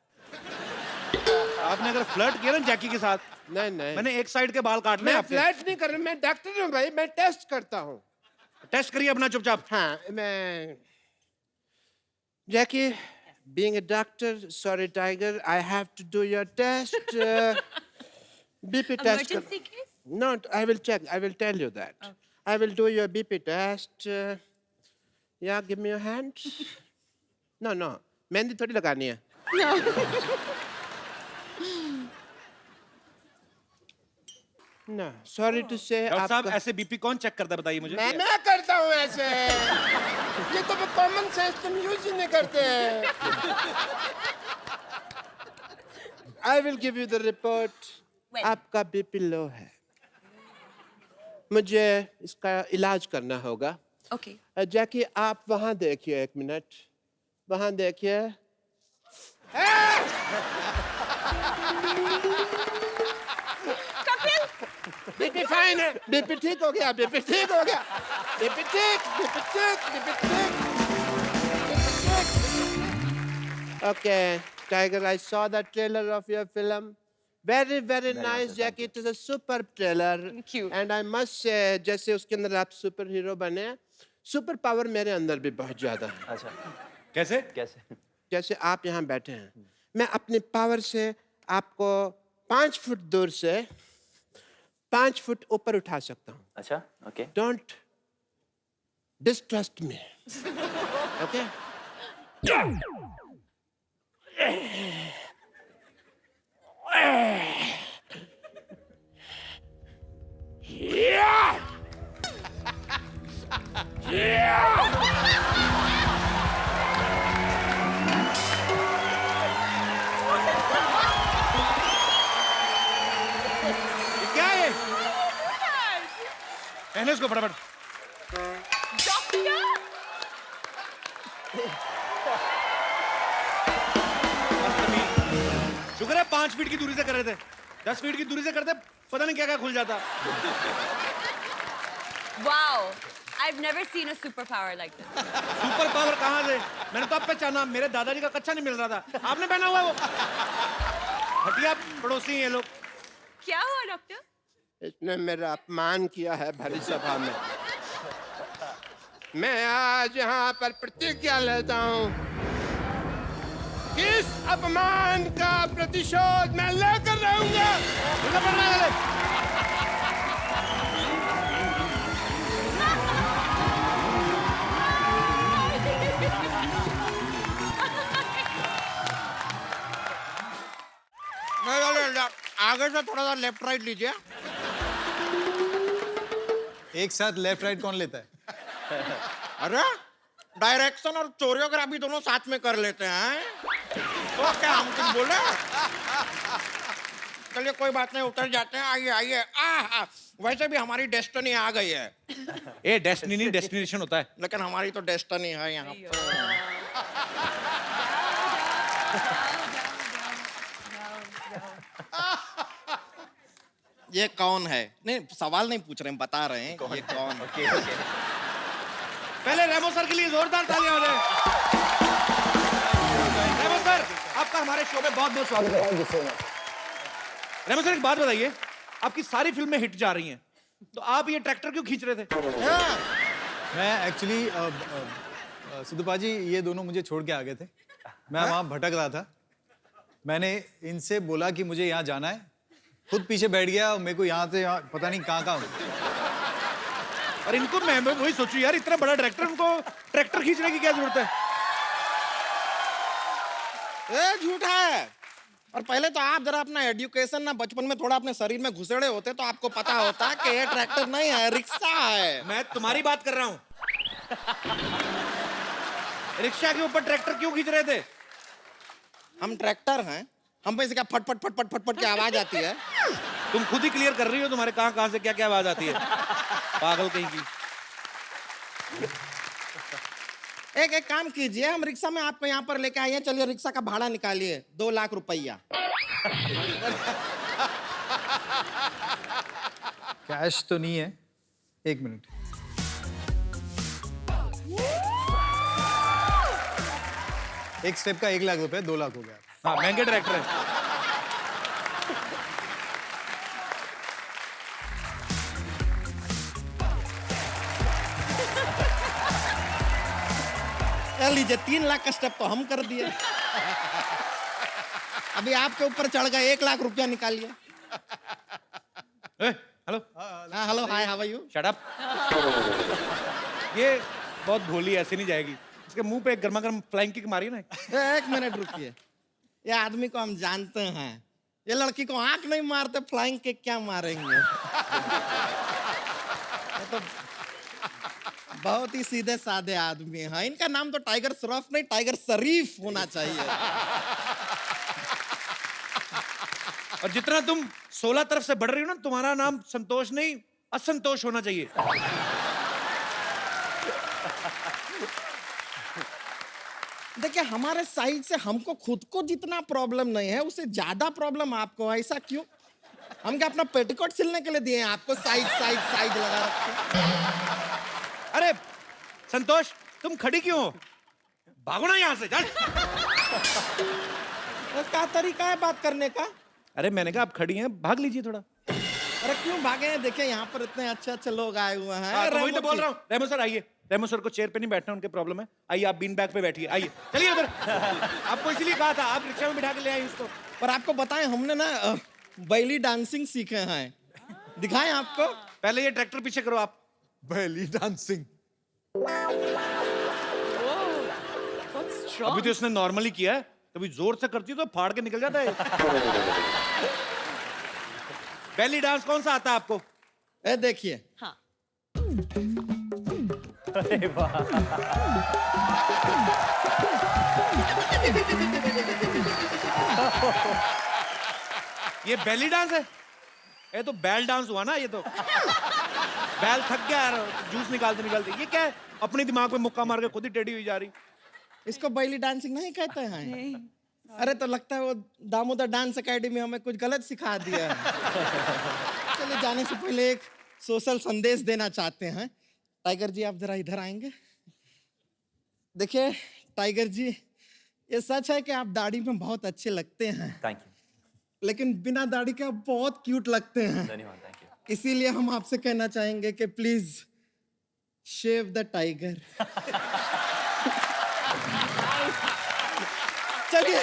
आपने अगर फ्लर्ट किया ना जैकी के साथ, नहीं नहीं, मैंने एक साइड के बाल काटने मैं आपके। फ्लर्ट नहीं कर रहा, मैं डॉक्टर हूँ भाई, मैं टेस्ट करता हूँ। टेस्ट करिए अपना चुपचाप। हाँ मैं जैकी, being a doctor, sorry tiger, I have to do your test. BP test. Emergency kiss. No, I will check. I will tell you that. I will do your BP test. Yeah, give me your hand. No, no. Mehndi थोड़ी लगानी है। No, sorry to say. Doctor साहब आपका- ऐसे BP कौन check करता है, बताइए मुझे। मैं करता हूँ ऐसे। ये तो कॉमन सेंस तुम यूज ही नहीं करते। I will give you the report. When? आपका बीपी लो है, मुझे इसका इलाज करना होगा। Okay. जैकी आप वहां देखिए, एक मिनट वहां देखिए। बीपी फाइन है, बीपी ठीक हो गया, बीपी ठीक हो गया, बीपी ठीक, बीपी ठीक, बीपी ठीक, बीपी ठीक। Okay, Tiger, I saw the trailer of your film. Very, very nice, Jackie. It is a superb trailer. Thank you. And I must say, जैसे उसके अंदर आप सुपर हीरो बने, सुपर पावर मेरे अंदर भी बहुत ज्यादा है। अच्छा, कैसे? कैसे? जैसे आप यहाँ बैठे हैं, मैं अपनी पावर से आपको 5 फुट दूर से 5 फुट ऊपर उठा सकता हूँ। अच्छा, okay. Don't distrust me. Okay? Yeah! ये क्या है? पहने उसको फटाफट। शुक्र है 5 फीट की दूरी से कर रहे थे, 10 फीट की दूरी से करते पता नहीं क्या क्या खुल जाता। Wow. I've never seen a superpower like this. Super power कहाँ से? मैंने तो अब पहचाना, मेरे दादाजी का कच्चा नहीं मिल रहा था, आपने पहना हुआ है वो। हटिया पड़ोसी हैं ये लोग। डॉक्टर? इसने मेरा अपमान किया है भरी सभा में। मैं आज यहाँ पर प्रतिज्ञा लेता हूँ कि इस अपमान का प्रतिशोध मैं लेकर रहूंगा। आगे से थोड़ा सा लेफ्ट राइट लीजिए। एक साथ लेफ्ट राइट कौन लेता है? अरे डायरेक्शन और कोरियोग्राफी दोनों साथ में कर लेते हैं। तो क्या हम तुम बोले? चलिए कोई बात नहीं, उतर जाते हैं। आइए आइए। वैसे भी हमारी डेस्टिनी आ गई है। ए डेस्टिनी नहीं, डेस्टिनेशन होता है। लेकिन हमारी तो डेस्टिनी है यहाँ पर। ये कौन है? नहीं, सवाल नहीं पूछ रहे हैं, बता रहे हैं ये कौन है। पहले रेमो सर के लिए जोरदार तालियां हो जाए। रेमो सर, आपका हमारे शो में बहुत बहुत स्वागत है। रेमो सर, एक बात बताइए, आपकी सारी फिल्में हिट जा रही हैं, तो आप ये ट्रैक्टर क्यों खींच रहे थे? मैं एक्चुअली सिद्धू पाजी ये दोनों मुझे छोड़ के आ गए थे। मैं वहाँ भटक रहा था। मैंने इनसे बोला कि मुझे यहाँ जाना है, खुद पीछे बैठ गया। मेरे को यहाँ से यहाँ पता नहीं कहाँ और इनको मैं वही सोचू यार, इतना बड़ा डायरेक्टर, उनको ट्रैक्टर खींचने की क्या जरूरत है? ये झूठा है। और पहले तो आप जरा अपना एजुकेशन ना बचपन में थोड़ा अपने शरीर में घुसेड़े होते तो आपको पता होता कि ये ट्रैक्टर नहीं है, रिक्शा है। मैं तुम्हारी बात कर रहा हूँ। रिक्शा के ऊपर ट्रैक्टर क्यों खींच रहे थे? हम ट्रैक्टर हैं, हम पे से क्या फट फट फट फट फट फट की आवाज आती है? तुम खुद ही क्लियर कर रही हो, तुम्हारे कहाँ से क्या क्या आवाज आती है। पागल कहीं की। एक काम कीजिए, हम रिक्शा में आपको यहाँ पर लेके आइए। चलिए रिक्शा का भाड़ा निकालिए, 2 लाख रुपया। कैश तो नहीं है। 1 मिनट। एक स्टेप का 1 लाख रुपए, 2 लाख हो गया। हाँ, महंगे डायरेक्टर है। लीजिए 3 लाख का स्टेप तो हम कर दिए। अभी आपके ऊपर चढ़ गए, 1 लाख रुपया निकालिए। हेलो। हाँ hello, hi, how are you? Shut up. ये बहुत भोली, ऐसे नहीं जाएगी। इसके मुंह पे एक गर्मा गर्म फ्लाइंग किक मारी ना। 1 मिनट रुकिए। ये आदमी को हम जानते हैं, ये लड़की को आंख नहीं मारते, फ्लाइंग किक क्या मारेंगे? ये तो बहुत ही सीधे साधे आदमी हैं। इनका नाम तो टाइगर श्रॉफ नहीं, टाइगर शरीफ होना चाहिए। और जितना तुम 16 तरफ से बढ़ रही हो ना, तुम्हारा नाम संतोष नहीं, असंतोष होना चाहिए। देखिए, हमारे साइड से हमको खुद को जितना प्रॉब्लम नहीं है, उससे ज्यादा प्रॉब्लम आपको। ऐसा क्यों? हम क्या अपना पेटीकोट सिलने के लिए दिए हैं आपको? साइड साइड साइड लगा रखे। अरे संतोष, तुम खड़ी क्यों हो? भागो ना यहाँ से, चल। क्या तरीका है बात करने का? अरे मैंने कहा आप खड़ी हैं, भाग लीजिए थोड़ा। अरे क्यों भागे हैं? देखिए यहाँ पर इतने अच्छे अच्छे लोग आए हुए हैं। तो वही तो बोल रहा हूँ। रेमो सर आइए। रेमो सर को चेयर पे नहीं बैठना, उनके प्रॉब्लम है। आइए, आप बीन बैग पे बैठिए। आइए, चलिए उधर। आपको इसलिए कहा था, आप रिक्शा में बिठा के ले आए उसको। पर आपको बताएं, हमने ना बैली डांसिंग सीखे हैं। दिखाएं आपको? पहले ये ट्रैक्टर पीछे करो आप। बैली डांसिंग। अभी तो इसने नॉर्मली किया है, कभी जोर से करती तो फाड़ के निकल जाता है। बेली डांस कौन सा आता है आपको? ए देखिए। हाँ। अरे वाह। ये बेली डांस है? ये तो बैल डांस हुआ ना। ये तो बैल थक गया यार, जूस निकालते निकालते। ये क्या है? अपनी दिमाग पे मुक्का मार के खुद ही टेढ़ी हुई जा रही। इसको बैली डांसिंग नहीं कहते हैं? अरे तो लगता है वो दामोदर डांस एकेडमी हमें कुछ गलत सिखा दिया है। चलिए, जाने से पहले एक सोशल संदेश देना चाहते हैं। टाइगर जी, आप जरा इधर आएंगे? देखिए टाइगर जी, ये सच है कि आप दाढ़ी में बहुत अच्छे लगते हैं, थैंक यू। लेकिन बिना दाढ़ी के आप बहुत क्यूट लगते हैं। धन्यवाद, थैंक यू। इसीलिए हम आपसे कहना चाहेंगे कि प्लीज शेव द टाइगर। चलिए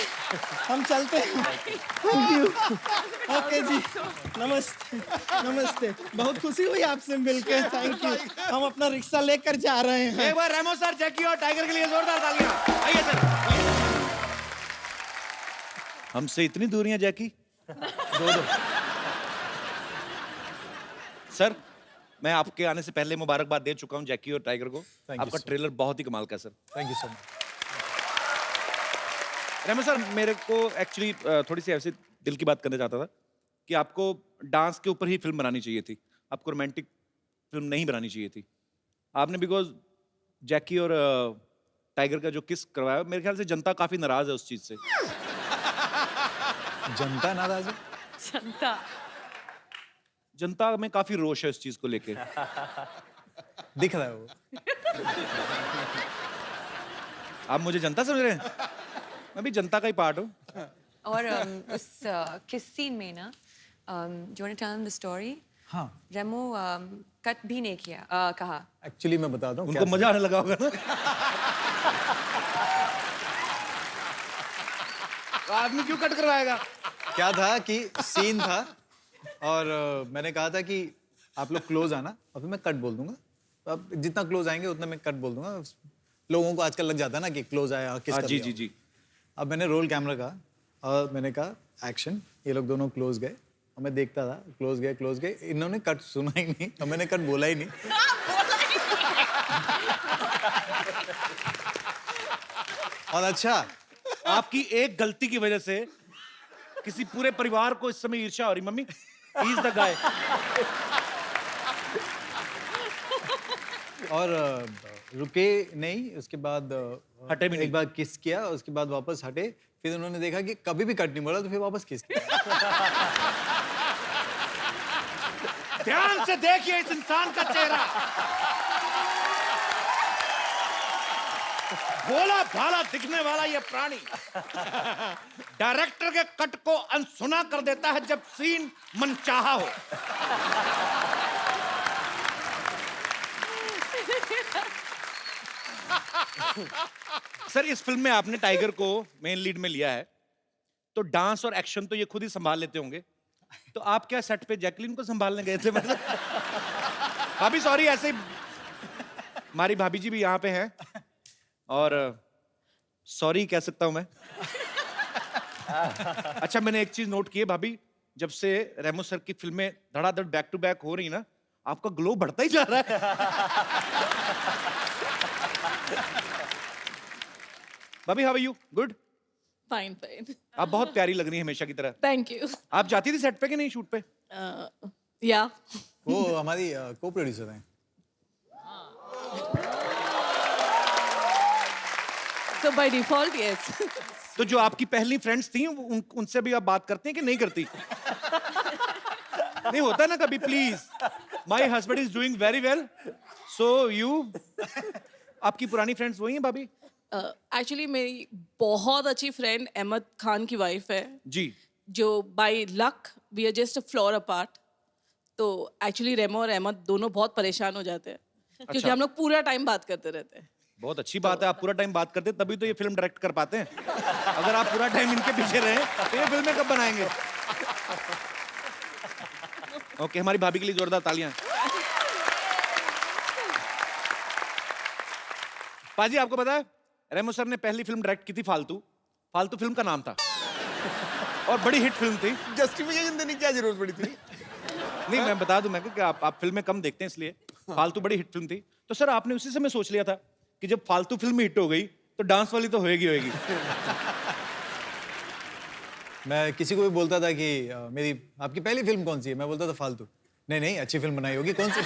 हम चलते हैं। Thank you. ओके जी, नमस्ते। नमस्ते, बहुत खुशी हुई आपसे मिलकर। Thank you. हम अपना रिक्शा लेकर जा रहे हैं। एक बार रेमो सर, जैकी और टाइगर के लिए जोरदार तालियां। आइए सर। हमसे इतनी दूरियां जैकी। दो। सर, मैं आपके आने से पहले मुबारकबाद दे चुका हूं जैकी और टाइगर को। you, आपका sir. ट्रेलर बहुत ही कमाल का है sir. Thank you so much. Remo sir, मेरे को एक्चुअली थोड़ी सी ऐसी दिल की बात करना चाहता था कि आपको डांस के ऊपर ही फिल्म बनानी चाहिए थी, आपको रोमांटिक फिल्म नहीं बनानी चाहिए थी। आपने बिकॉज जैकी और टाइगर का जो किस करवाया, मेरे ख्याल से जनता काफी नाराज है उस चीज से। जनता नाराज है? जनता। जनता में काफी रोष है इस चीज को लेके। दिख रहा है वो। आप मुझे जनता समझ रहे हैं? मैं भी जनता का ही पार्ट हूँ। और उस किस सीन में ना, जो ने टेल द स्टोरी, हाँ, रेमो कट भी नहीं किया, कहा। एक्चुअली मैं बताता हूँ उनको मजा आने लगा होगा ना। आदमी क्यों कट करवाएगा? क्या था कि सीन था और मैंने कहा था कि आप लोग क्लोज आना और फिर मैं कट बोल दूंगा। अब जितना क्लोज आएंगे उतना मैं कट बोल दूंगा। लोगों को आजकल लग जाता है ना कि क्लोज आया किस हाँ, कर जी दिया। जी जी। अब मैंने रोल कैमरा कहा और मैंने कहा एक्शन। ये लोग दोनों क्लोज गए और मैं देखता था क्लोज गए। इन्होंने कट सुना ही नहीं और मैंने कट बोला ही नहीं। और अच्छा, आपकी एक गलती की वजह से किसी पूरे परिवार को इस समय ईर्ष्या हो रही। Mummy, he is the guy. और रुके नहीं, उसके बाद हटे भी नहीं। एक बार किस किया, उसके बाद वापस हटे। फिर उन्होंने देखा कि कभी भी कट नहीं बोला तो फिर वापस किस किया। ध्यान से देखिए इस इंसान का चेहरा। भोला भाला दिखने वाला ये प्राणी डायरेक्टर के कट को अनसुना कर देता है जब सीन मनचाहा हो। सर, इस फिल्म में आपने टाइगर को मेन लीड में लिया है, तो डांस और एक्शन तो ये खुद ही संभाल लेते होंगे, तो आप क्या सेट पे जैकलीन को संभालने गए थे? मतलब भाभी सॉरी, ऐसे ही हमारी भाभी जी भी यहाँ पे हैं और सॉरी कह सकता हूं मैं। अच्छा, मैंने एक चीज नोट की है भाभी, जब से रेमो सर की फिल्में धड़ाधड़ बैक टू बैक हो रही ना, आपका ग्लो बढ़ता ही जा रहा है। भाभी, how are you? Good? Fine fine. आप बहुत प्यारी लग रही हैं हमेशा की तरह। Thank you. आप जाती थी सेट पे कि नहीं, शूट पे? या वो हमारी को प्रोड्यूसर हैं। सो बाय डिफॉल्ट यस। तो जो आपकी पहली फ्रेंड्स थी उनसे भी आप बात करते हैं कि नहीं करती? नहीं होता ना कभी, please. My husband is doing very well, so you. आपकी पुरानी फ्रेंड्स वही हैं भाभी? एक्चुअली मेरी बहुत अच्छी फ्रेंड अहमद खान की वाइफ है, जी। जो by luck we are just a floor apart. तो एक्चुअली रेमो और अहमद दोनों बहुत परेशान हो जाते हैं क्योंकि हम लोग पूरा टाइम बात करते रहते हैं। बहुत अच्छी बात है, आप पूरा टाइम बात करते हैं, तभी तो ये फिल्म डायरेक्ट कर पाते हैं। अगर आप पूरा टाइम इनके पीछे रहे तो ये फिल्में कब बनाएंगे? ओके, हमारी भाभी के लिए जोरदार तालियां। पाजी, आपको पता है रेमो सर ने पहली फिल्म डायरेक्ट की थी फालतू। फालतू फिल्म का नाम था और बड़ी हिट फिल्म थी। जस्टिफिकेशन देने की क्या जरूरत पड़ी थी? नहीं, मैं बता दूं मैं कि आप फिल्में कम देखते हैं इसलिए। फालतू बड़ी हिट फिल्म थी, तो सर आपने उसी समय सोच लिया था कि जब फालतू फिल्म हिट हो गई तो डांस वाली तो होएगी। मैं किसी को भी बोलता था कि मेरी आपकी पहली फिल्म कौन सी है, मैं बोलता था फालतू। नहीं, अच्छी फिल्म बनाई होगी, कौन सी?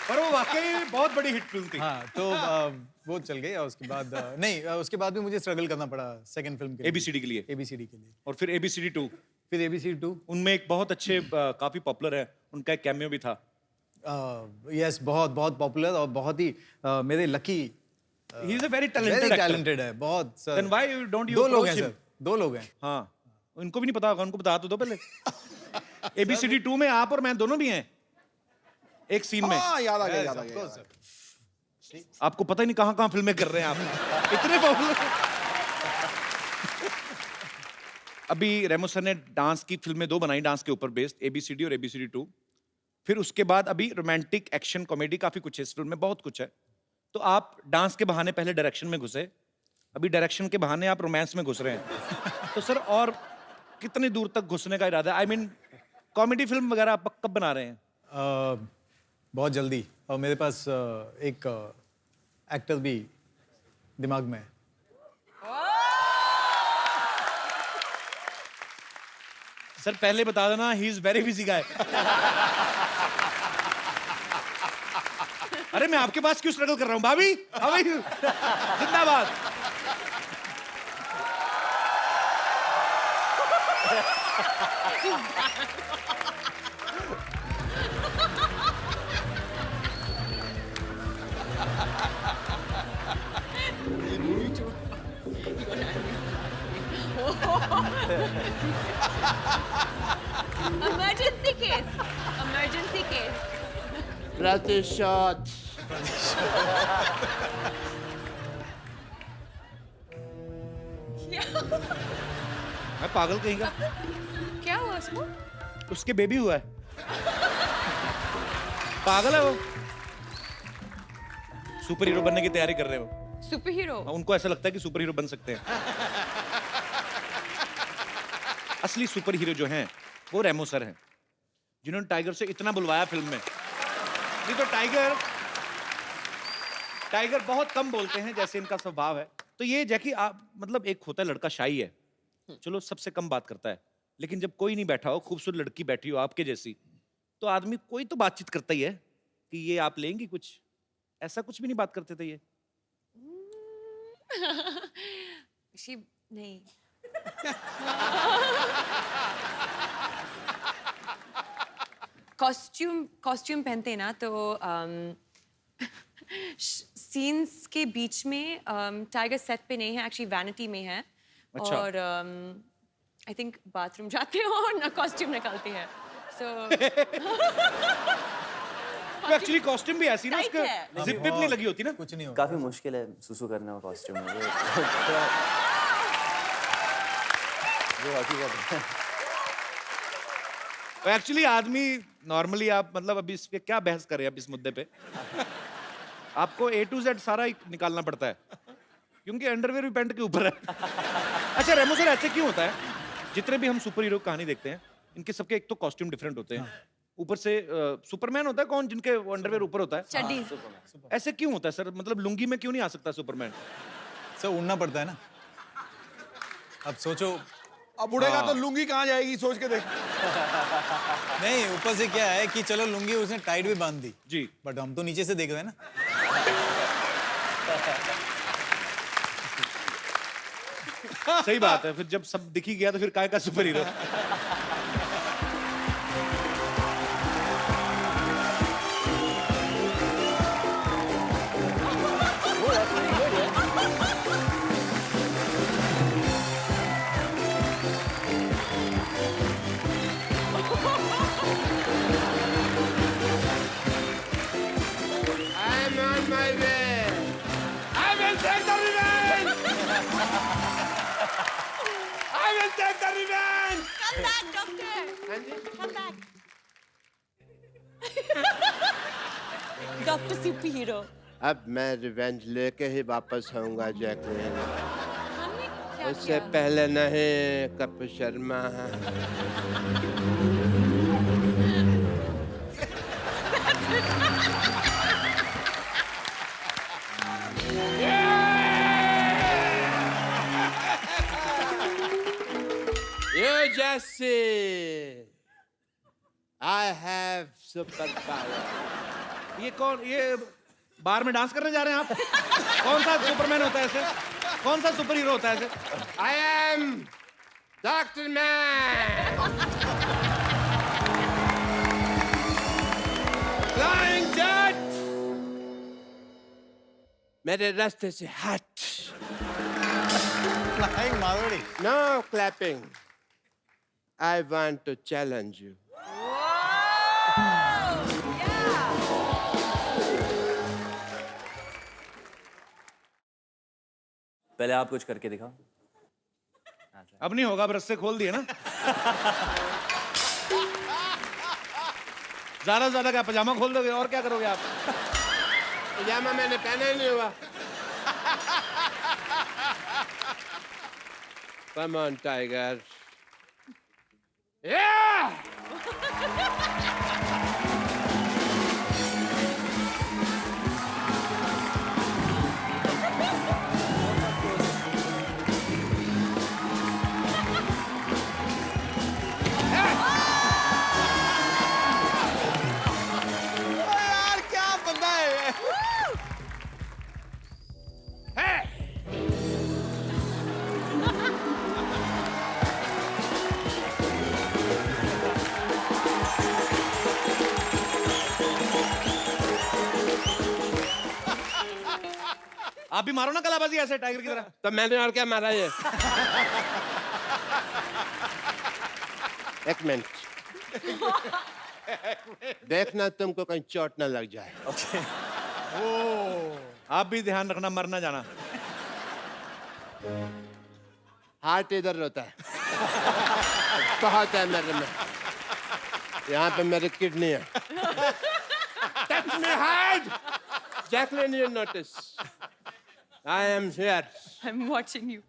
पर वो वाकई बहुत बड़ी हिट फिल्म थी। हाँ, तो वो चल गई और उसके बाद नहीं, उसके बाद भी मुझे स्ट्रगल करना पड़ा सेकंड फिल्म के लिए, ABCD के लिए। ABCD के लिए। और फिर ABCD 2। फिर ABCD 2। उनमें एक बहुत अच्छे काफी पॉपुलर है, उनका एक कैमियो भी था। यस, बहुत बहुत पॉपुलर और बहुत ही मेरे lucky he is a very very talented talented है बहुत sir. Then why don't you दो लोग हैं सर, 2 लोग हैं। हाँ, उनको भी नहीं पता होगा, उनको बता तो दो पहले। ABCD 2 में आप और मैं दोनों भी हैं एक सीन में। हाँ याद आ गया, Yes, याद आ of गया, course, याद आ sir. आपको पता ही नहीं कहां कहां फिल्में कर रहे हैं आप, इतने पॉपुलर। अभी रेमो सर ने डांस की फिल्में 2 बनाई, डांस के ऊपर बेस्ड, ABCD और ABCD 2। फिर उसके बाद अभी रोमांटिक, एक्शन, कॉमेडी, काफी कुछ है इस फिल्म में, बहुत कुछ है। तो आप डांस के बहाने पहले डायरेक्शन में घुसे, अभी डायरेक्शन के बहाने आप रोमांस में घुस रहे हैं। तो सर और कितनी दूर तक घुसने का इरादा है? आई मीन कॉमेडी फिल्म वगैरह आप कब बना रहे हैं? बहुत जल्दी, और मेरे पास एक एक्टर भी दिमाग में है। सर पहले बता देना, ही इज वेरी बिजी गाय। अरे मैं आपके पास क्यों स्ट्रगल कर रहा हूं भाभी? हाँ भाई, जिंदाबाद। Emergency case. Emergency case. प्रतिशत। मैं पागल कहीं का? क्या हुआ उसको? उसके बेबी हुआ है। पागल है वो। सुपर हीरो बनने की तैयारी कर रहे हो। Super hero? उनको ऐसा लगता है कि सुपर हीरो बन सकते हैं। असली सुपर हीरो जो हैं वो रेमो सर हैं, जिन्होंने टाइगर से इतना बुलवाया फिल्म में। नहीं तो टाइगर बहुत कम बोलते हैं, जैसे इनका स्वभाव है। तो ये जैकी आप मतलब, एक होता है लड़का शाई है, चलो सबसे कम बात करता है, लेकिन जब कोई नहीं बैठा हो, खूबसूरत लड़की बैठी हो आपके जैसी, तो आदमी कोई तो बातचीत करता ही है कि ये आप लेंगी कुछ। ऐसा कुछ भी नहीं बात करते थे ये? नहीं। कॉस्ट्यूम पहनते हैं ना, तो सीन्स के बीच में टाइगर सेट पे नहीं है, एक्चुअली वैनिटी में है। अच्छा। और आई थिंक बाथरूम जाते हो और ना कॉस्ट्यूम निकालती है, सो तो एक्चुअली कॉस्ट्यूम भी ऐसी ना, Tight उसका है। जिप विप नहीं लगी होती ना। कुछ नहीं होगा। काफ़ी मुश्किल है सुसु करने में कॉस्ट्यूम में, वो हकीकत है। तो एक्चुअली आदमी नॉर्मली, आप मतलब अभी इस पे क्या बहस कर रहे हैं, अब इस मुद्दे पे आपको A to Z सारा ही निकालना पड़ता है, क्योंकि अंडरवेयर भी पैंट के ऊपर है। अच्छा रेमो सर, ऐसे क्यों होता है? जितने भी हम सुपर हीरो कहानी देखते हैं, इनके सबके एक तो कॉस्ट्यूम डिफरेंट होते हैं, ऊपर से सुपरमैन होता है कौन, जिनके अंडरवेयर ऊपर होता है? चड्डी। ऐसे क्यों होता है सर? मतलब लुंगी में क्यों नहीं आ सकता सुपरमैन? सर उड़ना पड़ता है ना। अब सोचो, अब उड़ेगा तो लुंगी कहाँ जाएगी, सोच के देख। नहीं ऊपर से क्या है कि चलो लुंगी उसने टाइट भी बांध दी जी, बट हम तो नीचे से देख रहे हैं ना। सही बात है। फिर जब सब दिख ही गया तो फिर काय का super hero? I'm on my way. I will take the revenge! I will take the revenge! Come back, doctor. Come back. Doctor super hero. अब मैं रिवेंज लेके ही वापस आऊंगा जैकलिन। हमने क्या उससे किया? पहले नहीं, Kapil Sharma. You just see, I have superpower. ये कौन, ये बार में डांस करने जा रहे हैं आप? कौन सा सुपरमैन होता है ऐसे? कौन सा सुपर हीरो होता है ऐसे? I am Dr. Man. Flying jet. मेरे रास्ते से हट. Flying Marwari. No clapping. I want to challenge you. पहले आप कुछ करके दिखाओ. अब नहीं होगा, अब रस्से खोल दिए ना. ज्यादा से ज्यादा क्या पजामा खोल दोगे, और क्या करोगे आप? पजामा मैंने पहना ही नहीं हुआ. Come on, Tiger. Yeah! यार क्या बंदा है ये? आप भी मारो ना कलाबाजी ऐसे टाइगर की तरह. तो मैंने और क्या मारा ये? एक मिनट. देखना तुमको कहीं चोट ना लग जाए. आप भी ध्यान रखना, मर ना जाना. हार्ट इधर रोता है. बहुत है मेरे में. यहाँ पे मेरी किडनी है. Touch me hard. Jacqueline, you notice. I am here. I'm watching you.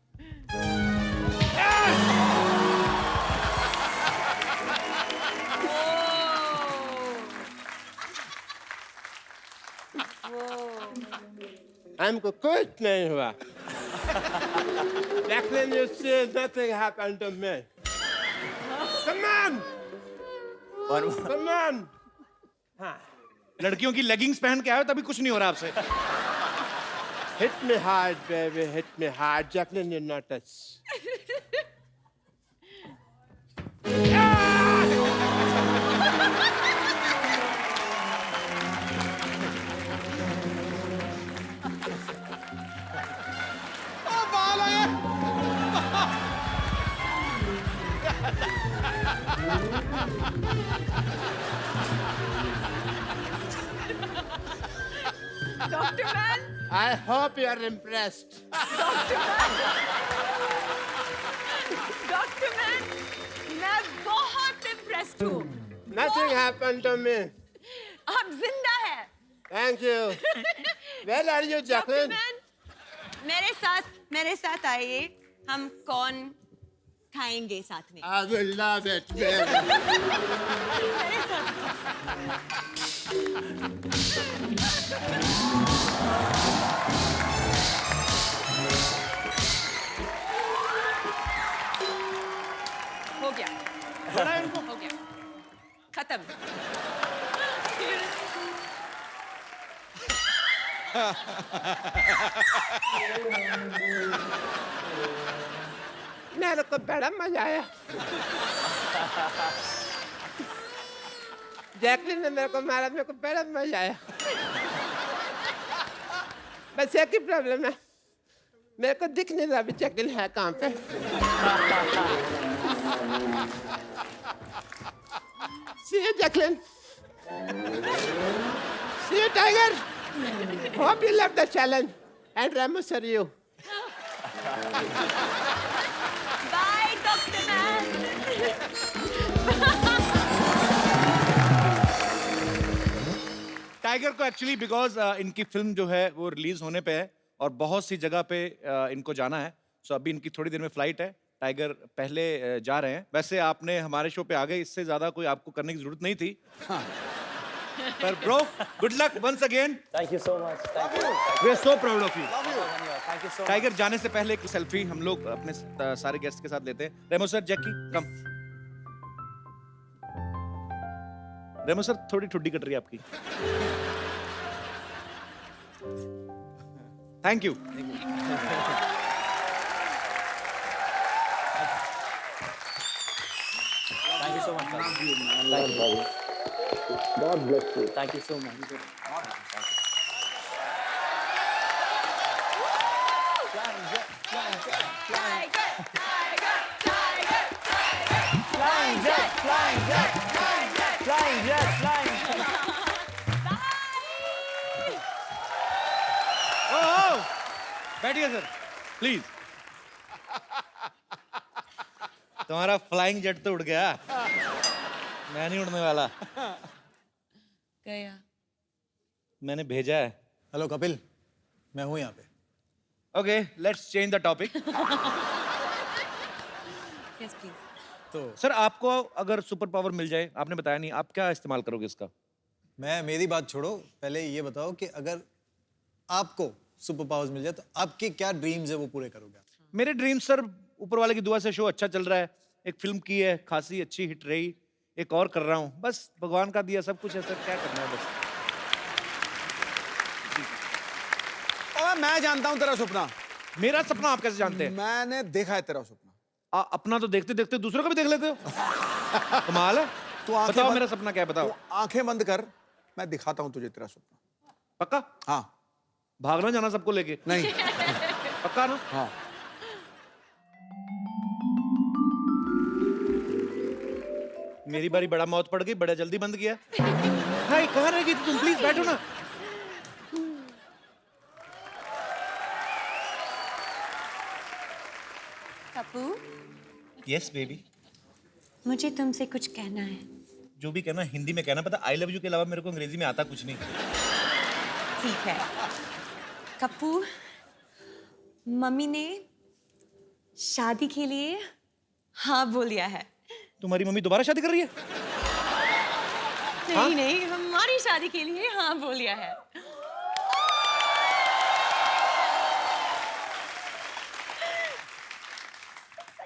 हमको कुछ नहीं हुआ. Jacqueline, you see, nothing happened to me. Come on. Come on. लड़कियों की लेगिंग्स पहन के आए हो तभी कुछ नहीं हो रहा आपसे. Hit me hard, baby. Hit me hard. Jacqueline, you notice. Dr. Man, I hope you are impressed. Dr. Man, मैं बहुत impressed हूँ. Nothing happened to me. आप जिंदा हैं. Thank you. Where are you, Dr. Jacqueline? Man, मेरे साथ आइए. हम कौन खाएंगे साथ में. I will love it, baby. मेरे साथ. हो गया. हो गया. खत्म. मेरे को बड़ा मजा आया. जैकलिन ने मेरे को मारा, मेरे को बड़ा मजा आया. बस एक ही प्रॉब्लम है, मेरे को दिख नहीं रहा अभी जैकलिन है कहाँ पे. See you, Jacqueline. See you, Tiger. Hope you love the challenge. And Ramos, are you? Bye, Dr. Man. Tiger को एक्चुअली बिकॉज इनकी फिल्म जो है वो रिलीज होने पे है और बहुत सी जगह पे इनको जाना है. सो अभी इनकी थोड़ी देर में फ्लाइट है. टाइगर पहले जा रहे हैं. वैसे आपने हमारे शो पे आ गए, इससे ज्यादा कोई आपको करने की जरूरत नहीं थी. पर bro, good luck once again. Thank you so much. Thank you. We are so proud of you. Thank you so much. Tiger जाने से पहले एक सेल्फी हम लोग अपने सारे गेस्ट के साथ लेते हैं. रेमो सर, जैकी कम. रेमो सर, थोड़ी ठुड्डी कट रही है आपकी. Thank you. Thank you so much. Thank you, man. Thank you. God bless you. Thank you so much. flying jet, flying jet, flying. ओह, बैठिए सर, प्लीज। तुम्हारा फ्लाइंग जेट तो उड़ गया, मैं नहीं उड़ने वाला। गया। मैंने भेजा है। हेलो कपिल, मैं हूँ यहाँ पे। Okay, let's change the topic. Yes, please. तो सर, आपको अगर सुपर पावर मिल जाए, आपने बताया नहीं, आप क्या इस्तेमाल करोगे इसका? मेरी बात छोड़ो, पहले ये बताओ कि अगर आपको सुपर पावर्स मिल जाए तो आपके क्या ड्रीम्स है वो पूरे करोगे आप? मेरे ड्रीम सर, ऊपर वाले की दुआ से शो अच्छा चल रहा है, एक फिल्म की है, खासी अच्छी हिट रही, एक और कर रहा हूँ, बस भगवान का दिया सब कुछ है सर, क्या करना है बस। मैं जानता हूँ तेरा सपना। मेरा सपना आप कैसे जानते हैं? मैंने देखा है तेरा सपना। अपना तो देखते देखते दूसरों का भी देख लेते हो। कमाल है। तू आंखें बताओ बंद- मेरा सपना क्या है, बताओ। तू आंखें बंद कर, मैं दिखाता हूँ तुझे तेरा सपना। पक्का? हाँ। भागना जाना सबको लेके? नहीं। पक्का ना? हाँ। मेरी बारी, बड़ा मौत पड़ गई, बड़ा जल्दी बंद किया। भाई कहाँ रह गई थी तुम? प्लीज बैठो ना। कपू, यस बेबी। मुझे तुमसे कुछ कहना है। जो भी कहना हिंदी में कहना, पता आई लव यू के अलावा मेरे को अंग्रेजी में आता कुछ नहीं। ठीक है। कपू, मम्मी ने शादी के लिए हाँ बोल दिया है। तुम्हारी मम्मी दोबारा शादी कर रही है? नहीं नहीं, हमारी शादी के लिए हाँ बोल दिया है।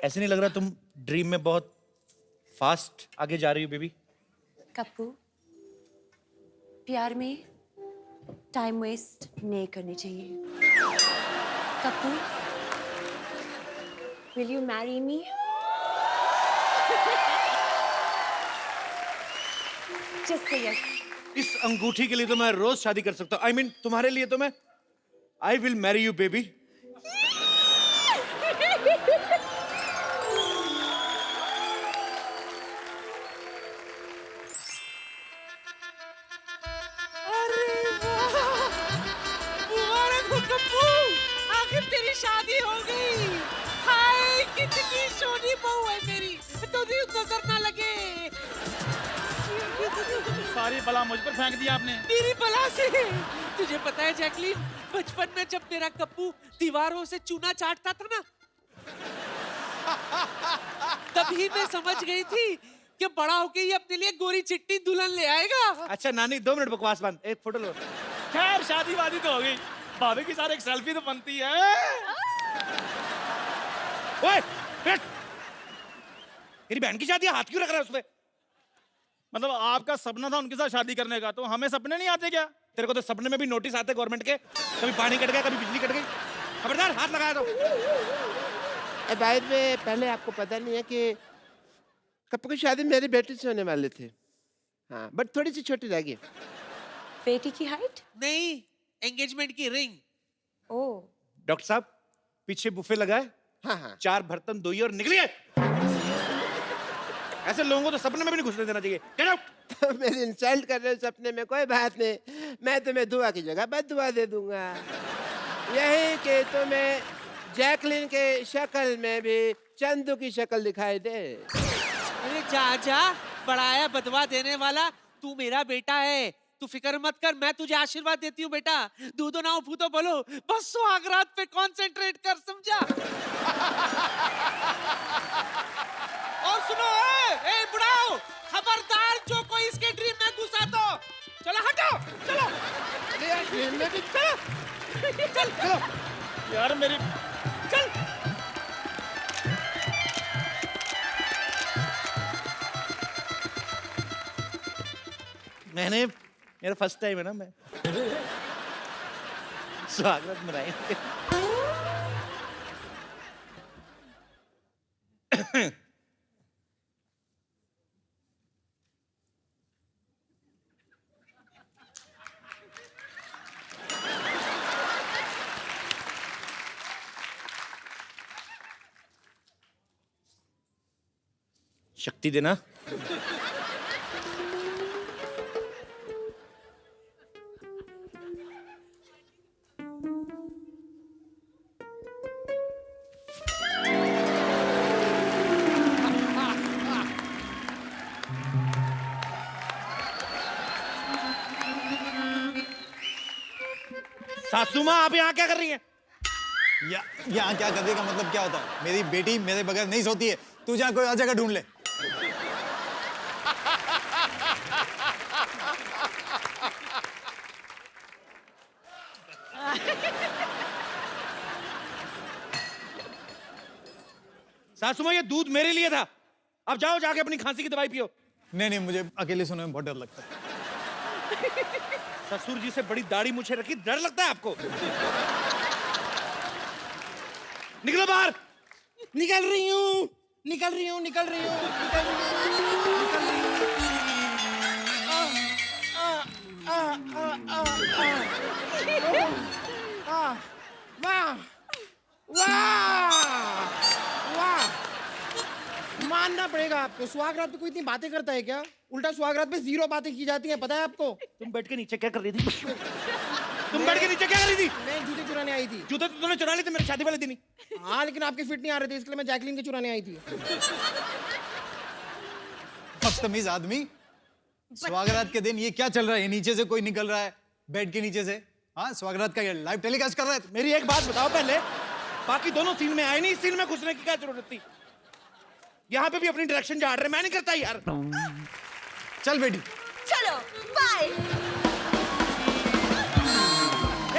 ऐसे नहीं लग रहा तुम ड्रीम में बहुत फास्ट आगे जा रही हो बेबी? कप्पू, प्यार में टाइम वेस्ट नहीं करनी चाहिए। Kappu, will you marry me? Just say yes. इस अंगूठी के लिए तो मैं रोज शादी कर सकता हूँ। I mean, तुम्हारे लिए तो मैं I will marry you baby. आखिर तेरी शादी हो गई। हाय कितनी सोनी बहू है मेरी, तुझे नजर ना लगे। सारी बला मुझ पर फेंक दिया आपने। मेरी बला से। तुझे पता है जैकलीन, बचपन में जब मेरा कप्पू दीवारों से चूना चाटता था ना, तभी मैं समझ गई थी कि बड़ा होके ये अपने लिए गोरी चिट्टी दुल्हन ले आएगा। अच्छा नानी 2 मिनट बकवास बंद, एक फोटो लो। खैर शादी वादी तो हो गई, भाभी के साथ एक सेल्फी तो बनती है। ओए, बैठ। तेरी बहन की शादी है, हाथ क्यों रख रहा है उसपे? मतलब आपका सपना था उनके साथ शादी करने का, तो हमें सपने नहीं आते क्या? तेरे को तो सपने में भी नोटिस आते गवर्नमेंट के, कभी पानी कट गया, कभी बिजली कट गई। खबरदार, हाथ लगाया तो। बाहर में पहले आपको पता नहीं है कि कप्पू की शादी मेरी बेटी से होने वाले थे। हाँ, बट थोड़ी सी छोटी रह गई। बेटी की हाइट? नहीं, एंगेजमेंट की रिंग। ओह, डॉक्टर साहब, पीछे बुफे लगाए, हाँ हाँ 4 बर्तन धोइए और निकलिए। ऐसे लोगों को तो सपने में भी नहीं घुसने देना चाहिए। Get out. मेरी इंसल्ट कर रहे हो सपने में, कोई बात नहीं, मैं तुम्हें दुआ की जगह बद दुआ दे दूंगा। यही कि तुम्हें जैकलिन के शक्ल में भी चंदू की शक्ल दिखाई दे। अरे जा जा, बड़ाया बदवा देने वाला, तू मेरा बेटा है, तू फिक्र मत कर, मैं तुझे आशीर्वाद देती हूँ बेटा। दूधो ना फूतो बोलो, बस सुहागरात पे कंसंट्रेट कर, समझा? और सुनो, ए बुढ़ाओ, खबरदार जो कोई इसके ड्रीम में घुसा तो चलो हटो, चलो। अरे यार, ड्रीम में भी चल चलो यार मेरी चल। मेरा फर्स्ट टाइम है ना, मैं स्वागत मनाएंगे। शक्ति देना। सासू माँ, आप यहाँ क्या कर रही हैं? यहाँ क्या करने का मतलब क्या होता है? मेरी बेटी मेरे बगैर नहीं सोती है। तू जहाँ कोई और जगह ढूंढ ले। सासू माँ, ये दूध मेरे लिए था। अब जाओ, जाके अपनी खांसी की दवाई पियो। नहीं, मुझे अकेले सोने में बहुत डर लगता है। ससुर जी से बड़ी दाढ़ी मुझे रखी, डर लगता है आपको? निकलो बाहर। निकल रही हूँ, निकल रही हूँ, निकल रही हूँ, निकल रही हूँ, निकल रही हूँ। वाह, वाह, वाह। मानना पड़ेगा आपको, सुहागरात पे कोई इतनी बातें करता है क्या? उल्टा सुहागरात पे 0 बातें की जाती हैं, पता है आपको? तुम बैठ के नीचे क्या कर रही थी? तुम बैठ के नीचे क्या कर रही थी? मैं जूते चुराने आई थी। जूते तो तूने चुरा लिए थे मेरी शादी वाले दिन ही। हाँ, लेकिन आपके फिट नहीं आ रहे थे, इसलिए मैं जैकलीन के चुराने आई थी। बदतमीज आदमी। स्वागरात के दिन ये क्या चल रहा है? ये नीचे से कोई निकल रहा है, बेड के नीचे से। हाँ, स्वागरात का लाइव टेलीकास्ट कर रहा है। मेरी एक बात बताओ पहले, बाकी दोनं सीन में आए नहीं, इस सीन में घुसने की क्या जरूरत थी? यहाँ पे भी अपनी डायरेक्शन झाड़ रहे, मैं नहीं करता यार। चल बेटी, चलो बाय।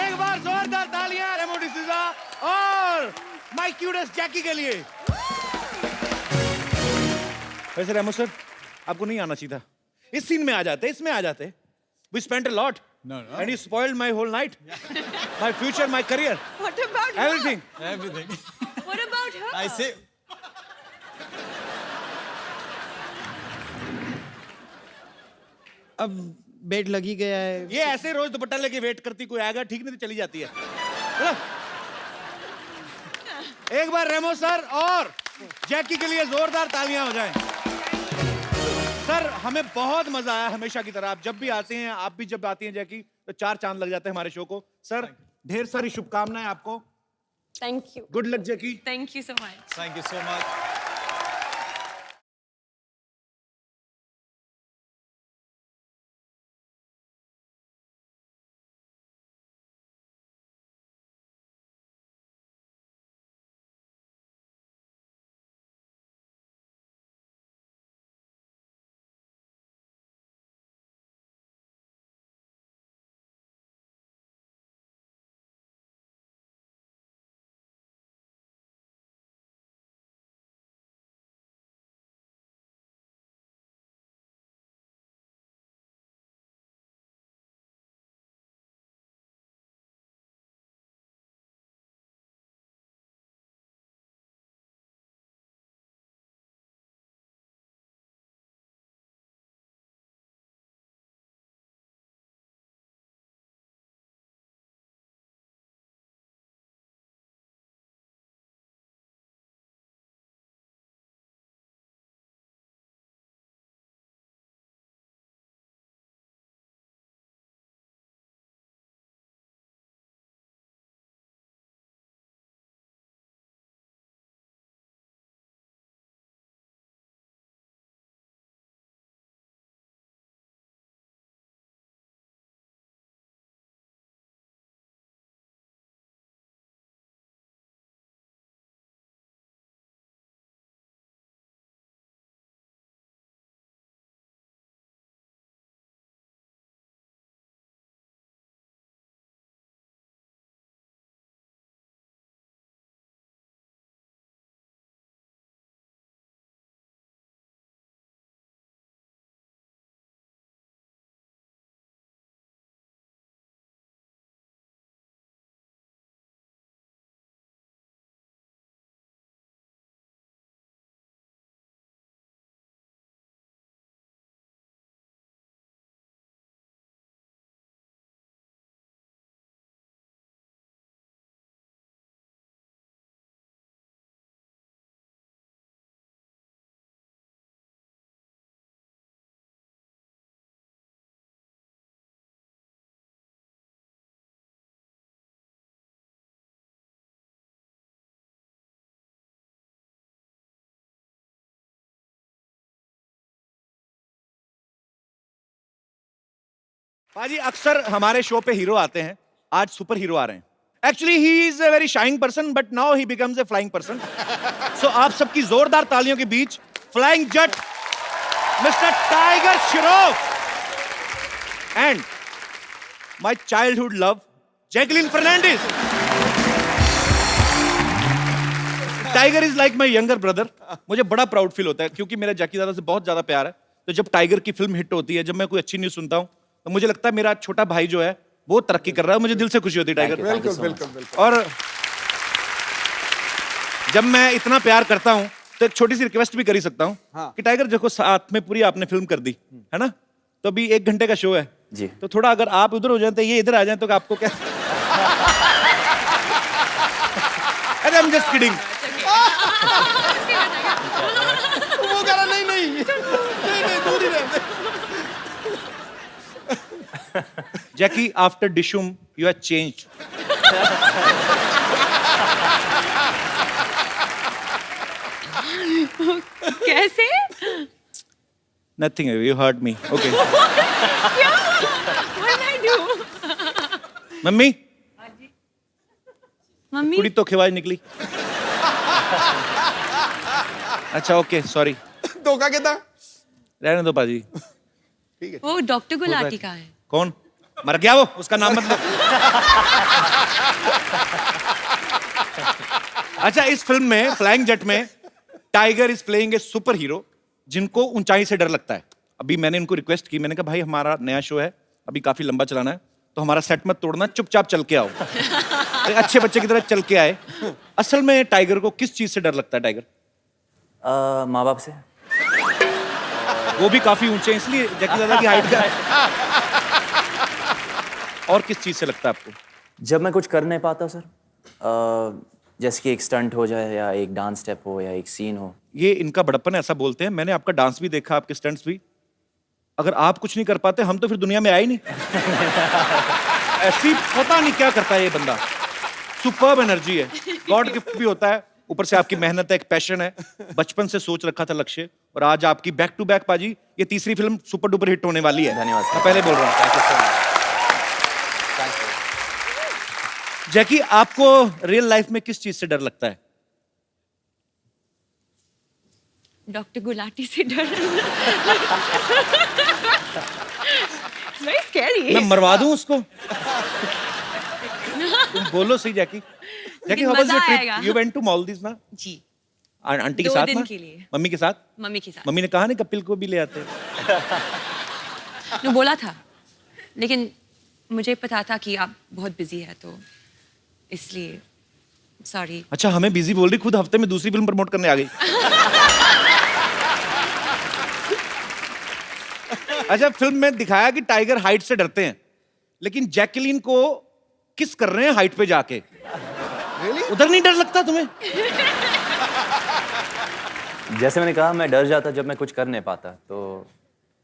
एक बार जोरदार तालियां रेमो डिसूजा और माय क्यूटेस्ट जैकी के लिए। वैसे रेमो सर, आपको नहीं आना चाहिए था। इस सीन में आ जाते, इसमें आ जाते। We spent a lot. No. And you spoiled my whole night. My future, my career. What about her? Everything. What about her? I say, अब बेड लग ही गया है। ये ऐसे रोज दुपट्टा लेके वेट करती, कोई आएगा ठीक नहीं तो चली जाती है। चलो। एक बार रेमो सर और जैकी के लिए जोरदार तालियां हो जाएं। सर, हमें बहुत मजा आया हमेशा की तरह। आप जब भी आते हैं, आप भी जब आती हैं जैकी, तो 4 चांद लग जाते हैं हमारे शो को। सर, ढेर सारी शुभकामनाएं आपको। Thank you. Good luck Jackie. Thank you so much. thank you so much. पाजी अक्सर हमारे शो पे हीरो आते हैं, आज सुपर हीरो आ रहे हैं. Actually he is a very shying person but now he becomes a flying person. So आप सबकी जोरदार तालियों के बीच flying Jatt mister Tiger Shroff and my childhood love Jacqueline Fernandez. Tiger is like my younger brother. मुझे बड़ा प्राउड फील होता है क्योंकि मेरा जैकी दादा से बहुत ज्यादा प्यार है. तो जब टाइगर की फिल्म हिट होती है, जब मैं कोई अच्छी न्यूज सुनता हूं, तो मुझे लगता है मेरा छोटा भाई जो है वो तरक्की कर रहा है. मुझे दिल से खुशी होती है टाइगर. बिल्कुल बिल्कुल बिल्कुल. और जब मैं इतना प्यार करता हूं तो एक छोटी सी रिक्वेस्ट भी कर ही सकता हूं हाँ. कि टाइगर देखो साथ में पूरी आपने फिल्म कर दी है ना, तो अभी 1 घंटे का शो है जी. तो थोड़ा अगर आप उधर हो जाए तो ये इधर आ जाए तो आपको क्या. अरे I'm just kidding. वो कह रहा नहीं नहीं नहीं दूर ही रह. Jackie, after Dishum, you have changed. कैसे? Nothing, you hurt me. Okay. What did I do? Mummy mummy कुड़ी तो खिवाज निकली. अच्छा ओके सॉरी. धोखा कहता. रहने दो पाजी. वो डॉक्टर गुलाटी का है. कौन मर गया वो, उसका नाम मत लो. अच्छा इस फिल्म में फ्लाइंग जट में tiger is playing a super hero जिनको ऊंचाई से डर लगता है. अभी मैंने इनको रिक्वेस्ट की, मैंने कहा भाई हमारा नया शो है, अभी काफी लंबा चलाना है, तो हमारा सेट मत तोड़ना, चुपचाप चल के आओ. एक अच्छे बच्चे की तरह चल के आए. असल में टाइगर को किस चीज से डर लगता है टाइगर? माँ बाप से. वो भी काफी ऊंचे हैं इसलिए जैकी दादा की हाइट का है. और किस चीज से लगता है आपको? जब मैं कुछ कर नहीं पाता सर, जैसे कि एक स्टंट हो जाए या एक डांस स्टेप हो या एक सीन हो. ये इनका बड़प्पन है, ऐसा बोलते हैं. मैंने आपका डांस भी देखा, आपके स्टंट्स भी. अगर आप कुछ नहीं कर पाते हम तो फिर दुनिया में आए ही नहीं. ऐसी पता नहीं क्या करता है ये बंदा. सुपर्ब एनर्जी है, गॉड गिफ्ट भी होता है, ऊपर से आपकी मेहनत है, एक पैशन है, बचपन से सोच रखा था लक्ष्य, और आज आपकी बैक टू बैक पाजी ये तीसरी फिल्म सुपर डुपर हिट होने वाली है. धन्यवाद मैं पहले बोल रहा हूँ. जैकी आपको रियल लाइफ में किस चीज से डर लगता है? डॉक्टर गुलाटी से डर. Very scary. मैं मरवा दूं उसको. तुम बोलो सही Jackie. Jackie how was your trip? You went to Maldives ना? जी. आंटी के 2 साथ दिन ना? के लिए. मम्मी के साथ? मम्मी के साथ. मम्मी ने कहा नहीं कपिल को भी ले आते. ने बोला था, लेकिन मुझे पता था कि आप बहुत बिजी है तो इसलिए सॉरी. अच्छा हमें बिजी बोल रही, खुद हफ्ते में दूसरी फिल्म प्रमोट करने आ गई. अच्छा फिल्म में दिखाया कि टाइगर हाइट से डरते हैं, लेकिन जैकलीन को किस कर रहे हैं हाइट पे जाके. उधर नहीं डर लगता तुम्हें? जैसे मैंने कहा मैं डर जाता जब मैं कुछ कर नहीं पाता, तो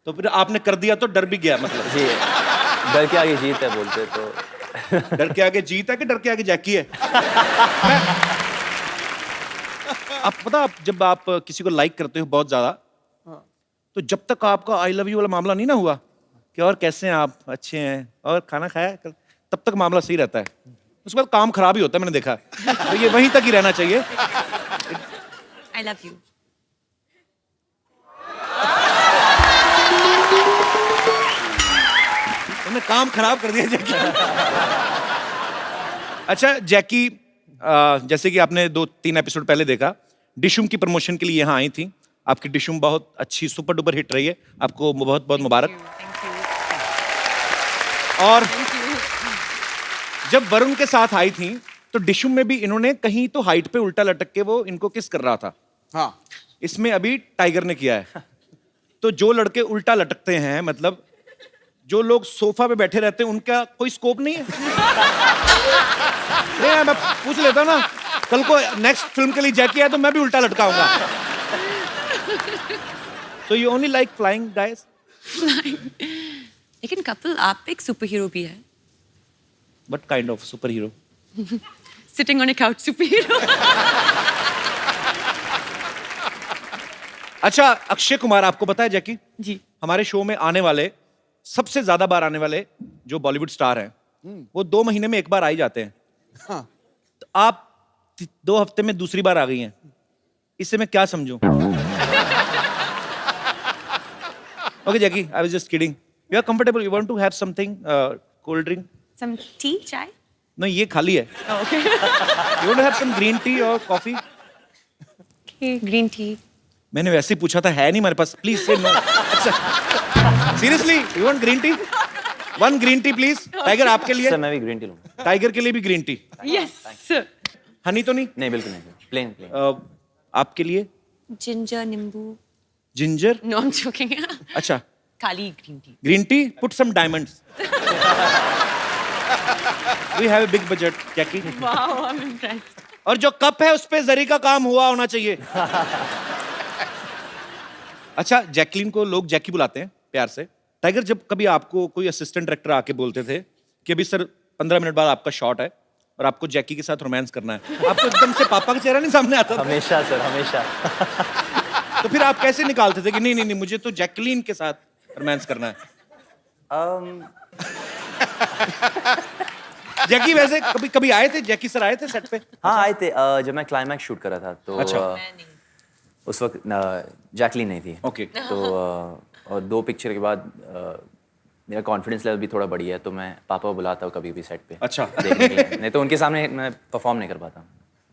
फिर आपने कर दिया तो डर भी गया मतलब. जी. डर के आगे जीत है बोलते तो. डर के आगे जीत है कि डर के आगे जैकी है? आप पता आप जब आप किसी को लाइक करते हो बहुत ज्यादा, तो जब तक आपका आई लव यू वाला मामला नहीं ना हुआ कि और कैसे हैं आप, अच्छे हैं और खाना खाया, तब तक मामला सही रहता है. उसके बाद काम खराब ही होता है, मैंने देखा. तो ये वहीं तक ही रहना चाहिए. I love you. तुमने काम खराब कर दिया जैकी. अच्छा जैकी, जैसे कि आपने 2-3 एपिसोड पहले देखा, डिशुम की प्रमोशन के लिए यहाँ आई थी. आपकी डिशुम बहुत अच्छी सुपर डुपर हिट रही है, आपको बहुत बहुत मुबारक. और जब वरुण के साथ आई थी तो डिशुम में भी इन्होंने कहीं तो हाइट पे उल्टा लटक के वो इनको किस कर रहा था. हाँ. इसमें अभी टाइगर ने किया है. तो जो लड़के उल्टा लटकते हैं, मतलब जो लोग सोफा पे बैठे रहते हैं, उनका कोई स्कोप नहीं है. नहीं मैं पूछ लेता हूं ना, कल को नेक्स्ट फिल्म के लिए जैकी है तो मैं भी उल्टा लटकाऊंगा. So you only like flying guys? लेकिन कपिल आप एक सुपर हीरो भी है. What kind of superhero? Sitting on a couch superhero. अच्छा अक्षय कुमार आपको पता है जैकी? जी. हमारे शो में आने वाले सबसे ज्यादा बार आने वाले जो बॉलीवुड स्टार हैं वो 2 महीने में एक बार आ ही जाते हैं। हाँ तो आप 2 हफ्ते में दूसरी बार आ गई हैं, इससे मैं क्या समझूं? Okay Jackie, I was just kidding. You are comfortable, you want to have something cold drink? Some tea, chai? No, ये खाली है। Okay. You want to have some green tea और कॉफी? Okay, green tea. मैंने वैसे ही पूछा था, है नहीं हमारे पास, प्लीज से नो। अच्छा seriously, you want green tea? 1 green tea please. Tiger आपके लिए? सर मैं भी ग्रीन टी लूँगा। टाइगर के लिए भी green tea. Yes, sir. Honey तो नहीं? नहीं बिल्कुल नहीं, प्लेन। आपके लिए? Ginger, nimbu. Ginger? No, I'm joking. अच्छा, Kali green tea. Green tea, put some diamonds. We have a big budget, Jackie. Wow, I'm impressed. और जो कप है उस पे जरी का काम हुआ होना चाहिए। अच्छा, जैकलीन को लोग जैकी बुलाते हैं प्यार से। टाइगर, जब कभी आपको कोई असिस्टेंट डायरेक्टर आके बोलते थे कि अभी सर 15 मिनट बाद आपका शॉट है और आपको जैकी के साथ रोमांस करना है, आपको एकदम से पापा का चेहरा नहीं सामने आता था? हमेशा सर, हमेशा। तो फिर आप कैसे निकालते थे कि नहीं नहीं नहीं, मुझे तो जैकलीन के साथ रोमांस करना है? जैकी वैसे कभी कभी आए थे, जैकी सर आए थे सेट पे? हाँ आए थे, जब मैं क्लाइमैक्स शूट कर रहा था तो अच्छा। उस वक्त जैकलीन नहीं थी। ओके। तो और 2 पिक्चर के बाद मेरा कॉन्फिडेंस लेवल भी थोड़ा बढ़ी है, तो मैं पापा को बुलाता हूँ कभी भी सेट पे। अच्छा। देखने के लिए। नहीं तो उनके सामने मैं परफॉर्म नहीं कर पाता।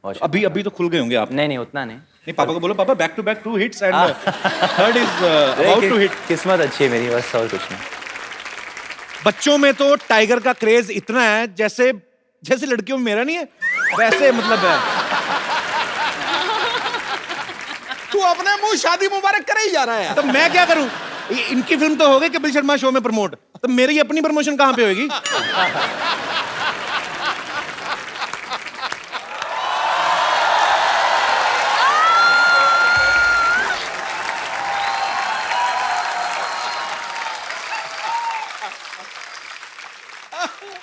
बहुत अभी अभी तो खुल गए होंगे आप? नहीं नहीं उतना नहीं। नहीं, पापा को बोलो, papa back to back 2 hits and third is about to hit. किस्मत अच्छी है मेरी, बस और कुछ नहीं। बच्चों में तो टाइगर का क्रेज इतना है जैसे जैसे लड़कियों में मेरा नहीं है, वैसे मतलब है। तू अपने मुंह शादी मुबारक करे ही जा रहा है यार। तो मैं क्या करूं? इनकी फिल्म तो हो गई कपिल शर्मा शो में प्रमोट, तो मेरी अपनी प्रमोशन कहां पे होगी?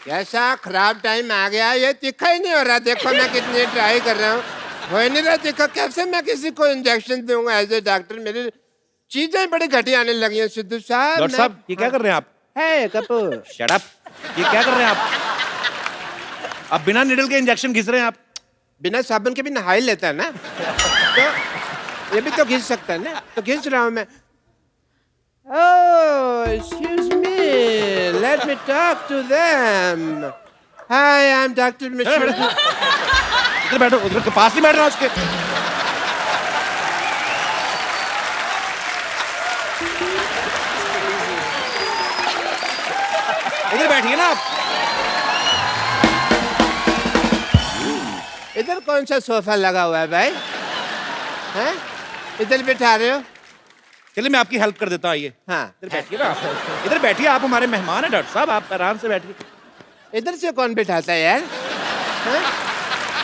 कैसा खराब टाइम आ गया, ये तीखा ही नहीं हो रहा। देखो मैं कितनी ट्राई कर रहा हूँ, हो ही नहीं रहा तीखा। कैसे मैं किसी को इंजेक्शन दूंगा एज ए डॉक्टर? मेरी चीजें बड़ी घटिया आने लगी हैं सिद्धू साहब। डॉक्टर साहब, ये क्या कर रहे हैं आप? है कपूर, शट अप। ये क्या कर रहे हैं आप? आप बिना निडल के इंजेक्शन घिस रहे हैं आप। बिना साबुन के भी नहा ही लेता है ना, तो ये भी तो घिस सकता है ना, तो घिस रहा हूँ मैं। Oh, excuse me. Let me talk to them. Hi, I'm Dr. Mishra. इधर बैठो, उधर के पास ही बैठ रहा उसके। इधर बैठिए ना आप। इधर कौन सा सोफा लगा हुआ है भाई? हैं? इधर बिठा रहे हो? चलिए मैं आपकी हेल्प कर देता हूँ, आइए। हाँ, इधर बैठिए ना आप। इधर बैठिए, आप हमारे मेहमान हैं डॉक्टर साहब, आप आराम से बैठिए। इधर से कौन बिठाता है यार? हैं?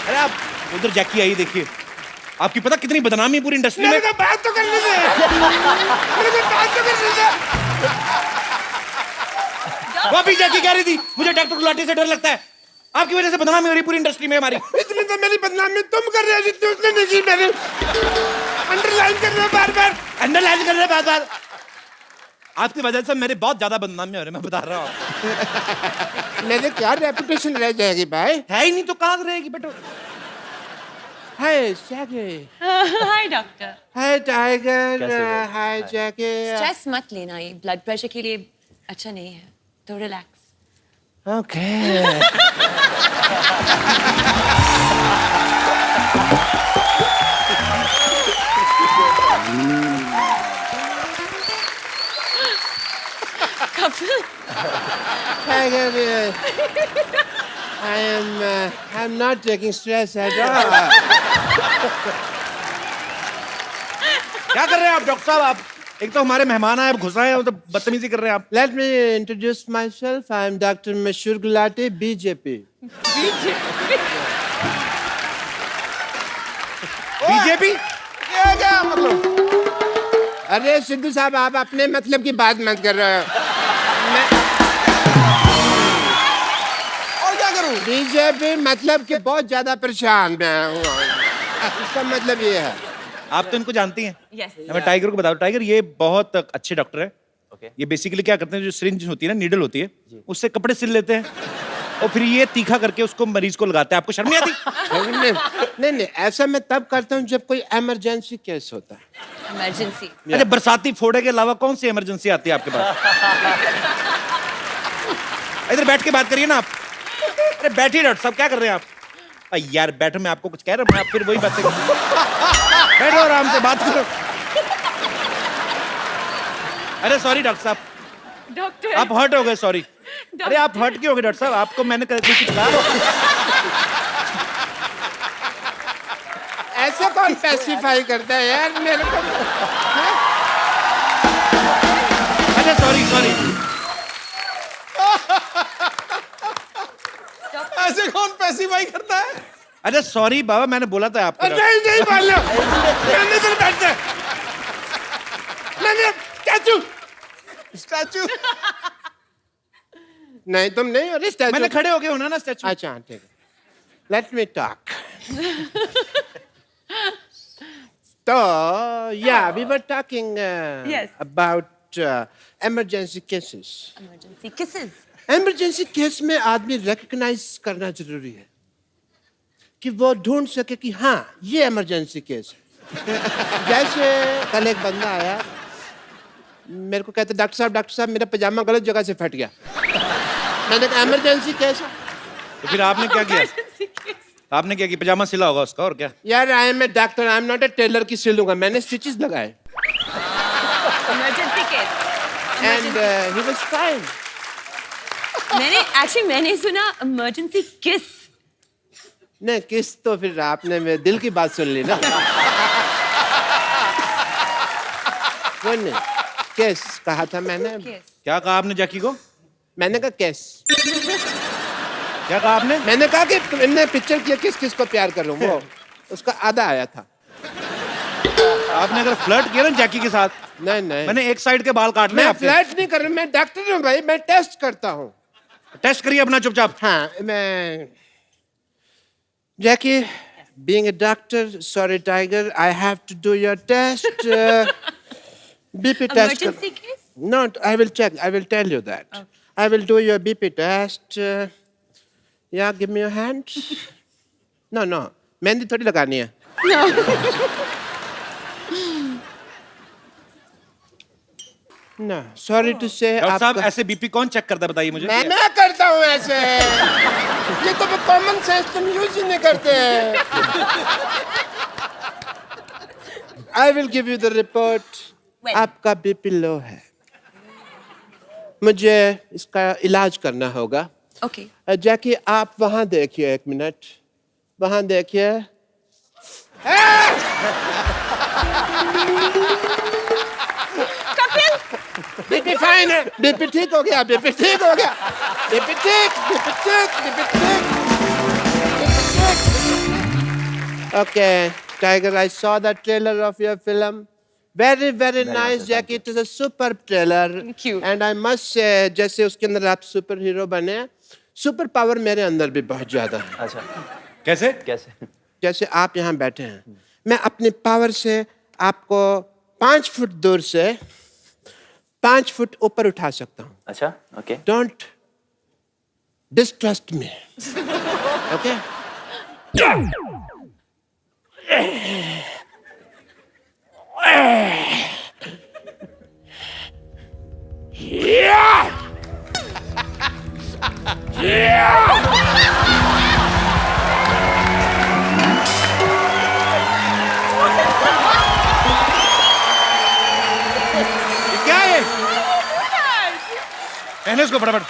अरे आप उधर जैकी आई, देखिए। आपकी पता कितनी बदनामी है पूरी इंडस्ट्री में? मेरे को बात तो करने दे। मेरे को बात तो करने दे। वो अभी जैकी कह रही थी, मुझे डॉक्टर गुलाटी से डर लगता है। आपकी वजह से बदनामी हो रही पूरी इंडस्ट्री में हमारी। इतनी तो मेरी बदनामी तुम कर रहे हो जितनी उसने नहीं की। मेरे अंडरलाइन कर रहे हो बार बार, अंडरलाइन कर रहे हैं बार बार। आपकी वजह से मेरे बहुत ज्यादा बदनामी हो रही है, मैं बता रहा हूँ। मेरे क्या रेपुटेशन रह जाएगी भाई? है ही नहीं तो कहाँ से रहेगी बेटो? हाय जैकी। Hi, doctor. हाय टाइगर। कैसे हो? हाय जैकी। Stress मत लेना, ये ब्लड प्रेशर के लिए अच्छा नहीं है, तो relax. Okay. Tiger, I'm not taking stress at all. क्या कर रहे हैं आप डॉक्टर साहब? आप एक तो हमारे मेहमान आए, घुस आए हैं, तो बदतमीजी कर रहे हैं आप। Let me introduce myself. I'm Dr. Mashur Gulati, BJP. BJP? क्या क्या मतलब? अरे सिद्धू साहब, आप अपने मतलब की बात मत कर रहे हो। मैं और क्या करूं? बीजेपी मतलब कि बहुत ज्यादा परेशान मैं हूँ। इसका मतलब ये है। आप तो इनको जानती हैं। Yes. मैं टाइगर को बता दूं, टाइगर ये बहुत अच्छे डॉक्टर हैं ये बेसिकली क्या करते हैं, जो सिरिंज होती है ना, नीडल होती है, उससे कपड़े सिल लेते हैं और फिर ये तीखा करके उसको मरीज को लगाते हैं। आपको शर्म नहीं आती? नहीं, ऐसा मैं तब करता हूँ जब कोई इमरजेंसी केस होता है। इमरजेंसी। अरे बरसाती फोड़े के अलावा कौन सी इमरजेंसी आती है आपके पास? इधर बैठ के बात करिए ना आप। अरे बैठिए डॉक्टर साहब, क्या कर रहे हैं आप? यार बैठो, मैं आपको कुछ कह रहा हूँ, आप फिर वही बातें बैठो, आराम से बात करो। अरे सॉरी डॉक्टर साहब, डॉक्टर आप हर्ट हो गए, सॉरी। अरे आप हर्ट क्यों हो गए डॉक्टर साहब? आपको मैंने कुछ कहा? ऐसे कौन स्पेसिफाई करता है यार मेरे को? अच्छा सॉरी। ऐसे कौन स्पेसिफाई करता है? अच्छा सॉरी बाबा, मैंने बोला था आपको। नहीं बोलो, मैंने तो बैठते, मैंने स्टैचू नहीं, तुम नहीं हो रहे स्टैचू। मैंने खड़े हो गए होना ना स्टैचू। अच्छा ठीक है, लेट मी टॉक। तो yeah, we were talking Yes. about emergency cases. Emergency kisses. Emergency case में आदमी रिकग्नाइज करना जरूरी है कि वो ढूंढ सके कि हाँ ये इमरजेंसी केस है। जैसे कल एक बंदा आया, मेरे को कहते डॉक्टर साहब मेरा पजामा गलत जगह से फट गया। मैंने कहा इमरजेंसी केस है। तो फिर आपने क्या किया? आपने क्या किया? पजामा सिला होगा उसका, और क्या? यार I am a doctor, I am not a tailor की सिलूंगा। मैंने स्टिचेस लगाए emergency case. And he was fine. मैंने सुना इमरजेंसी किस। नहीं किस तो फिर आपने मेरे दिल की बात सुन ली ना। वो नहीं, केस कहा था मैंने। क्या कहा आपने जैकी को? मैंने कहा केस। क्या कहा आपने? मैंने कहा कि तुमने पिक्चर किया किस किस को प्यार करूं, वो उसका आधा आया था। आपने अगर फ्लर्ट किया ना जैकी के साथ? नहीं मैंने एक साइड के बाल काटने मैं आपके। फ्लर्ट नहीं कर रहा, मैं डॉक्टर हूँ भाई, मैं टेस्ट करता हूँ। टेस्ट करिए अपना चुपचाप। हाँ मैं जैकी, being a doctor, sorry tiger, I have to do your test. BP test. Emergency case? No, I will check. I will tell you that. Okay. I will do your BP test. Yeah, give me your hand. No. Mehndi थोड़ी लगानी है। No, sorry to say. Doctor साहब आपका- ऐसे BP कौन check करता है बताइए मुझे? मैं करता हूँ ऐसे। ये तो कॉमन सेंस तुम यूज ही नहीं करते। I will give you the report. आपका बीपी लो है, मुझे इसका इलाज करना होगा। ओके। जैकी आप वहां देखिए, एक मिनट वहां देखिए। बीपी फाइन है, बीपी ठीक हो गया, बीपी ठीक हो गया, बीपी ठीक। Okay, Tiger, I saw the trailer of your film. Very nice, Jackie. It is a superb trailer. Thank you. And I must say, जैसे उसके अंदर आप सुपर हीरो बने, सुपर पावर मेरे अंदर भी बहुत ज्यादा है। अच्छा कैसे? जैसे आप यहाँ बैठे हैं, मैं अपनी पावर से आपको 5 फुट दूर से 5 फुट ऊपर उठा सकता हूँ। अच्छा okay. Don't distrust me. Okay? क्या है? पहने इसको फटाफट।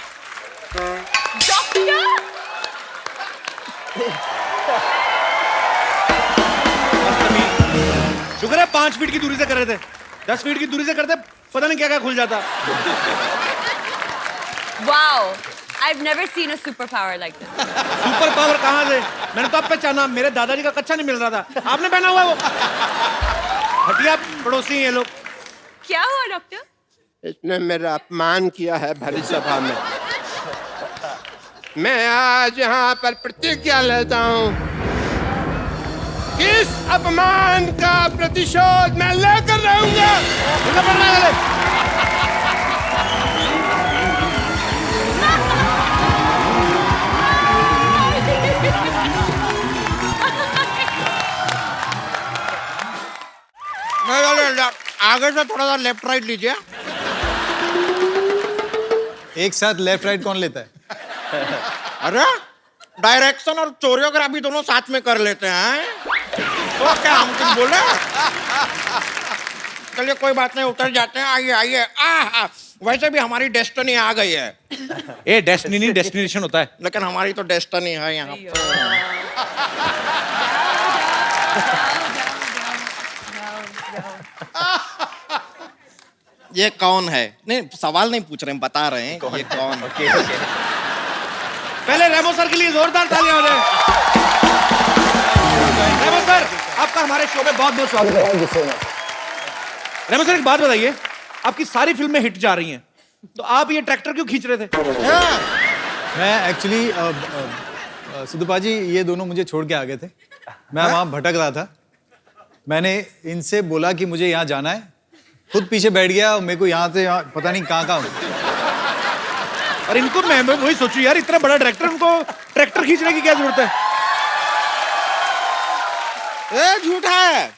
शुक्र है 5 फीट की दूरी से कर रहे थे, 10 फीट की दूरी से करते पता नहीं क्या क्या खुल जाता। Wow, I've never seen a superpower like this. Super power कहाँ से? मैंने तो अब पहचाना, मेरे दादाजी का कच्चा नहीं मिल रहा था, आपने पहना हुआ है वो। हटिया पड़ोसी हैं ये लोग। क्या हुआ डॉक्टर? इसने मेरा अपमान किया है भरी सभा में। मैं आज यहाँ पर प्रतिज्ञा लेता हूँ कि इस अपमान का प्रतिशोध मैं लेकर रहूंगा। से थोड़ा सा लेफ्ट राइट लीजिए। एक साथ लेफ्ट राइट कौन लेता है? अरे डायरेक्शन और कोरियोग्राफी दोनों साथ में कर लेते हैं, तो क्या हम कुछ बोले? चलिए कोई बात नहीं, उतर जाते हैं। आइए आइए। वैसे भी हमारी डेस्टिनी आ गई है। ए डेस्टिनी नहीं, डेस्टिनेशन होता है। लेकिन हमारी तो डेस्टिनी है यहाँ पर। ये कौन है? नहीं, सवाल नहीं पूछ रहे हैं, बता रहे हैं ये कौन है। पहले रेमो सर के लिए जोरदार तालियां हो जाए। रेमो सर, आपका हमारे शो में बहुत बहुत स्वागत है। रेमो सर, एक बात बताइए, आपकी सारी फिल्में हिट जा रही हैं, तो आप ये ट्रैक्टर क्यों खींच रहे थे? मैं एक्चुअली सिद्धू पाजी ये दोनों मुझे छोड़ के आ गए थे। मैं वहाँ भटक रहा था। मैंने इनसे बोला कि मुझे यहाँ जाना है, खुद पीछे बैठ गया और मेरे को यहाँ से यहाँ पता नहीं कहाँ। और इनको मैं वही सोचू यार, इतना बड़ा डायरेक्टर, उनको ट्रैक्टर खींचने की क्या जरूरत है? ए झूठा है।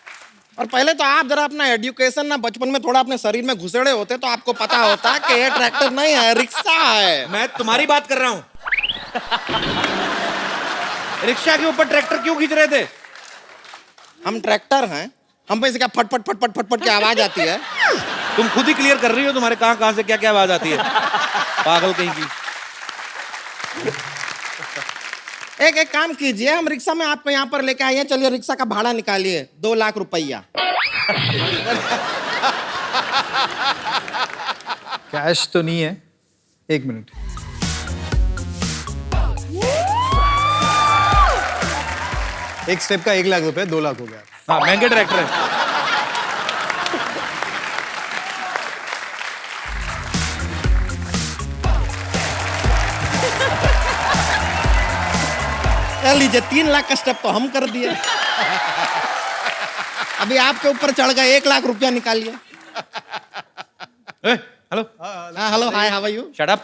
और पहले तो आप जरा अपना एजुकेशन ना बचपन में थोड़ा अपने शरीर में घुसेड़े होते तो आपको पता होता कि ये ट्रैक्टर नहीं है, रिक्शा है। मैं तुम्हारी बात कर रहा हूं। रिक्शा के ऊपर ट्रैक्टर क्यों खींच रहे थे? हम ट्रैक्टर हैं, हम पे से क्या फट फट फट फट फट फट की आवाज आती है? तुम खुद ही क्लियर कर रही हो, तुम्हारे कहां से क्या क्या आवाज आती है, पागल कहीं की। एक काम कीजिए, हम रिक्शा में आपको यहाँ पर लेके आए हैं। चलिए रिक्शा का भाड़ा निकालिए, 2 लाख रुपया। कैश तो नहीं है, 1 मिनट। एक स्टेप का 1 लाख रुपए, 2 लाख हो गया। हाँ, महंगे ट्रैक्टर है। चल लीजिए, 3 लाख का स्टेप तो हम कर दिए। अभी आपके ऊपर चढ़ गए, 1 लाख रुपया निकालिए। हेलो। हाँ hello, hi, how are you? Shut up.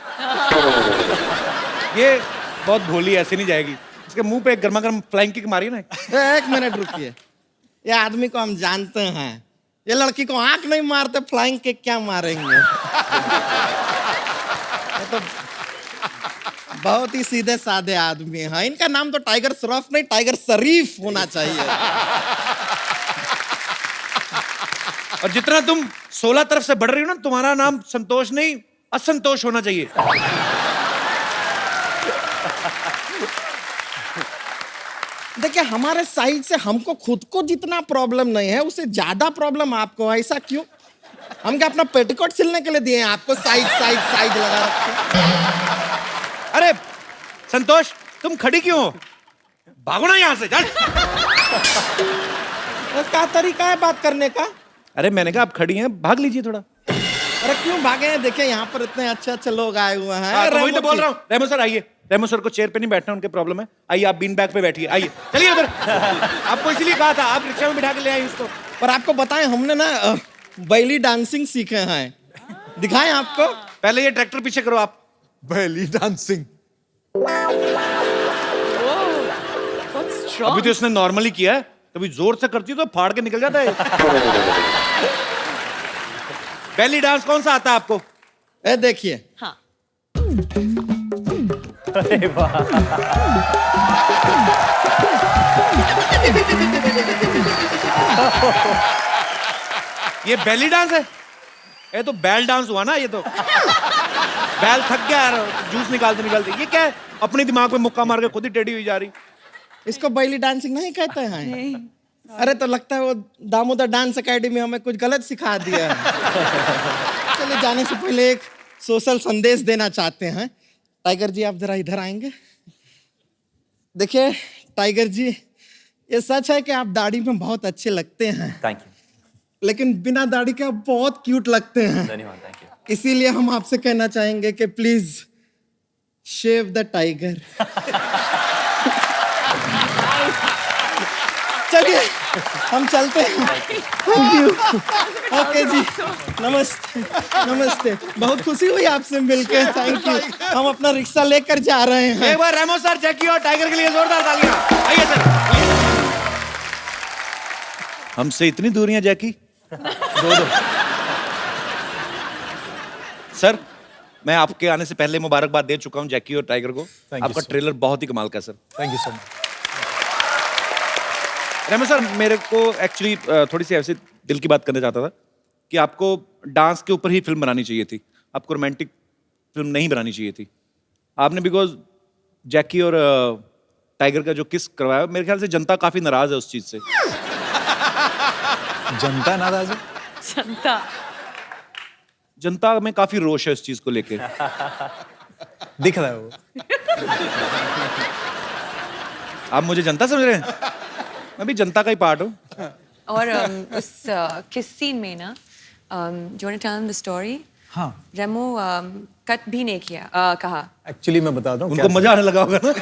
ये बहुत भोली, ऐसे नहीं जाएगी। इसके मुंह पे एक गर्मा गर्म फ्लाइंग किक मारी ना। 1 मिनट रुकिए, ये आदमी को हम जानते हैं। ये लड़की को आंख नहीं मारते, फ्लाइंग किक क्या मारेंगे? ये तो बहुत ही सीधे साधे आदमी हैं। इनका नाम तो टाइगर श्रॉफ नहीं, टाइगर शरीफ होना चाहिए। और जितना तुम 16 तरफ से बढ़ रही हो ना, तुम्हारा नाम संतोष नहीं, असंतोष होना चाहिए। देखिए, हमारे साइड से हमको खुद को जितना प्रॉब्लम नहीं है, उससे ज्यादा प्रॉब्लम आपको। ऐसा क्यों? हम क्या अपना पेटीकोट सिलने के लिए दिए हैं आपको? साइड साइड साइड लगा रखे। अरे संतोष, तुम खड़ी क्यों हो? भागो ना यहाँ से, चल। क्या तरीका है बात करने का? अरे मैंने कहा आप खड़ी हैं, भाग लीजिए थोड़ा। अरे क्यों भागे हैं? देखिए यहाँ पर इतने अच्छे अच्छे लोग आए हुए हैं। हाँ, तो वही तो बोल रहा हूँ। रेमो सर आइए। रेमो सर को चेयर पे नहीं बैठना, उनके प्रॉब्लम है। आइए, आप बीन बैग पे बैठिए। आइए, चलिए उधर। आपको इसीलिए कहा था, आप रिक्शा में बिठा के ले आए उसको। और आपको बताएं, हमने ना बैली डांसिंग सीखे हैं। दिखाएं आपको? पहले ये ट्रैक्टर पीछे करो आप। बैली डांसिंग। अभी तो इसने नॉर्मली किया है, कभी जोर से करती है तो फाड़ के निकल जाता है। बेली डांस कौन सा आता है आपको? ए देखिए। हाँ। अरे वाह। ये बेली डांस है? ये तो बैल डांस हुआ ना। ये तो बैल थक गया यार, जूस निकालते निकालते। ये क्या है? अपने दिमाग पे मुक्का मार के खुद ही टेढ़ी हुई जा रही। इसको बैली डांसिंग नहीं कहते हैं? अरे तो लगता है वो दामोदर डांस एकेडमी हमें कुछ गलत सिखा दिया है। चलिए, जाने से पहले एक सोशल संदेश देना चाहते हैं। टाइगर जी, आप जरा इधर आएंगे। देखिए टाइगर जी, ये सच है कि आप दाढ़ी में बहुत अच्छे लगते हैं। Thank you. लेकिन बिना दाढ़ी के आप बहुत क्यूट लगते हैं। धन्यवाद, थैंक यू। इसीलिए हम आपसे कहना चाहेंगे कि प्लीज शेव द टाइगर। चलिए हम चलते हैं। Thank you. ओके जी, नमस्ते। नमस्ते, बहुत खुशी हुई आपसे मिलकर। Thank you. हम अपना रिक्शा लेकर जा रहे हैं। एक बार रेमो सर, जैकी और टाइगर के लिए जोरदार तालियां। आइए सर। हमसे इतनी दूरियां जैकी? दो। सर मैं आपके आने से पहले मुबारकबाद दे चुका हूं जैकी और टाइगर को। you, आपका sir. ट्रेलर बहुत ही कमाल का है sir. Thank you so much. Remo sir मेरे को एक्चुअली थोड़ी सी ऐसे दिल की बात करना चाहता था कि आपको डांस के ऊपर ही फिल्म बनानी चाहिए थी, आपको रोमांटिक फिल्म नहीं बनानी चाहिए थी। आपने बिकॉज जैकी और टाइगर का जो किस करवाया, मेरे ख्याल से जनता काफी नाराज है उस चीज से। जनता नाराज है? जनता में काफी रोष है इस चीज को लेके। दिख रहा है वो। आप मुझे जनता समझ रहे हैं? मैं भी जनता का ही पार्ट हूँ। और उस किस सीन में ना जो ने टेल द स्टोरी, हाँ रेमो कट भी नहीं किया, कहा। एक्चुअली मैं बताता हूँ उनको मजा आने लगा होगा ना।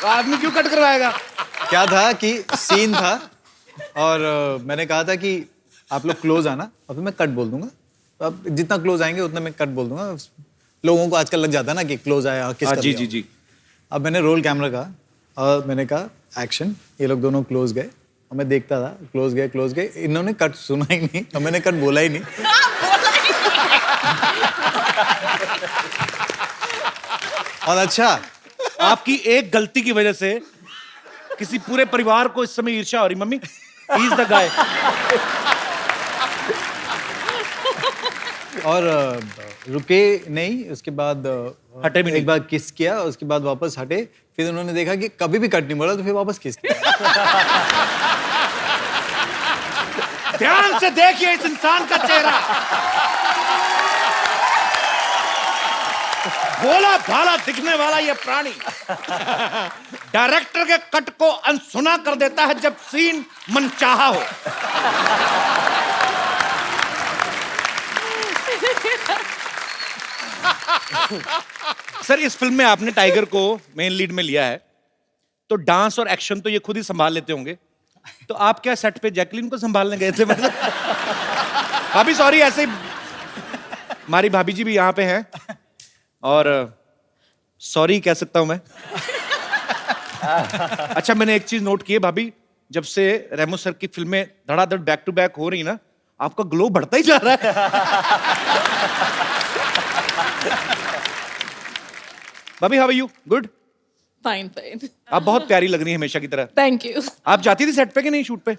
आदमी क्यों कट करवाएगा? क्या था कि सीन था और मैंने कहा था कि आप लोग क्लोज आना और फिर मैं कट बोल दूंगा। अब जितना क्लोज आएंगे उतना मैं कट बोल दूंगा। लोगों को आजकल लग जाता है ना कि क्लोज आया किस जी जी जी। अब मैंने रोल कैमरा कहा और मैंने कहा एक्शन। ये लोग दोनों क्लोज गए और मैं देखता था क्लोज गए। इन्होंने कट सुना ही नहीं और मैंने कट बोला ही नहीं। और अच्छा आपकी एक गलती की वजह से किसी पूरे परिवार को इस समय ईर्ष्या हो रही। Mummy he is the guy. और रुके नहीं, उसके बाद हटे भी नहीं। एक बार किस किया, उसके बाद वापस हटे। फिर उन्होंने देखा कि कभी भी कट नहीं बोला तो फिर वापस किस किया। ध्यान से देखिए इस इंसान का चेहरा। भोला भाला दिखने वाला ये प्राणी डायरेक्टर के कट को अनसुना कर देता है जब सीन मनचाहा हो। सर इस फिल्म में आपने टाइगर को मेन लीड में लिया है, तो डांस और एक्शन तो ये खुद ही संभाल लेते होंगे, तो आप क्या सेट पे जैकलीन को संभालने गए थे? मतलब भाभी सॉरी, ऐसे ही हमारी भाभी जी भी यहाँ पे हैं और सॉरी कह सकता हूं मैं। अच्छा मैंने एक चीज नोट की है भाभी, जब से रेमो सर की फिल्में धड़ाधड़ बैक टू बैक हो रही ना, आपका ग्लो बढ़ता ही जा रहा है। भाभी how are you? Good? Fine fine. आप बहुत प्यारी लग रही हैं हमेशा की तरह। Thank you. आप जाती थी सेट पे कि नहीं शूट पे?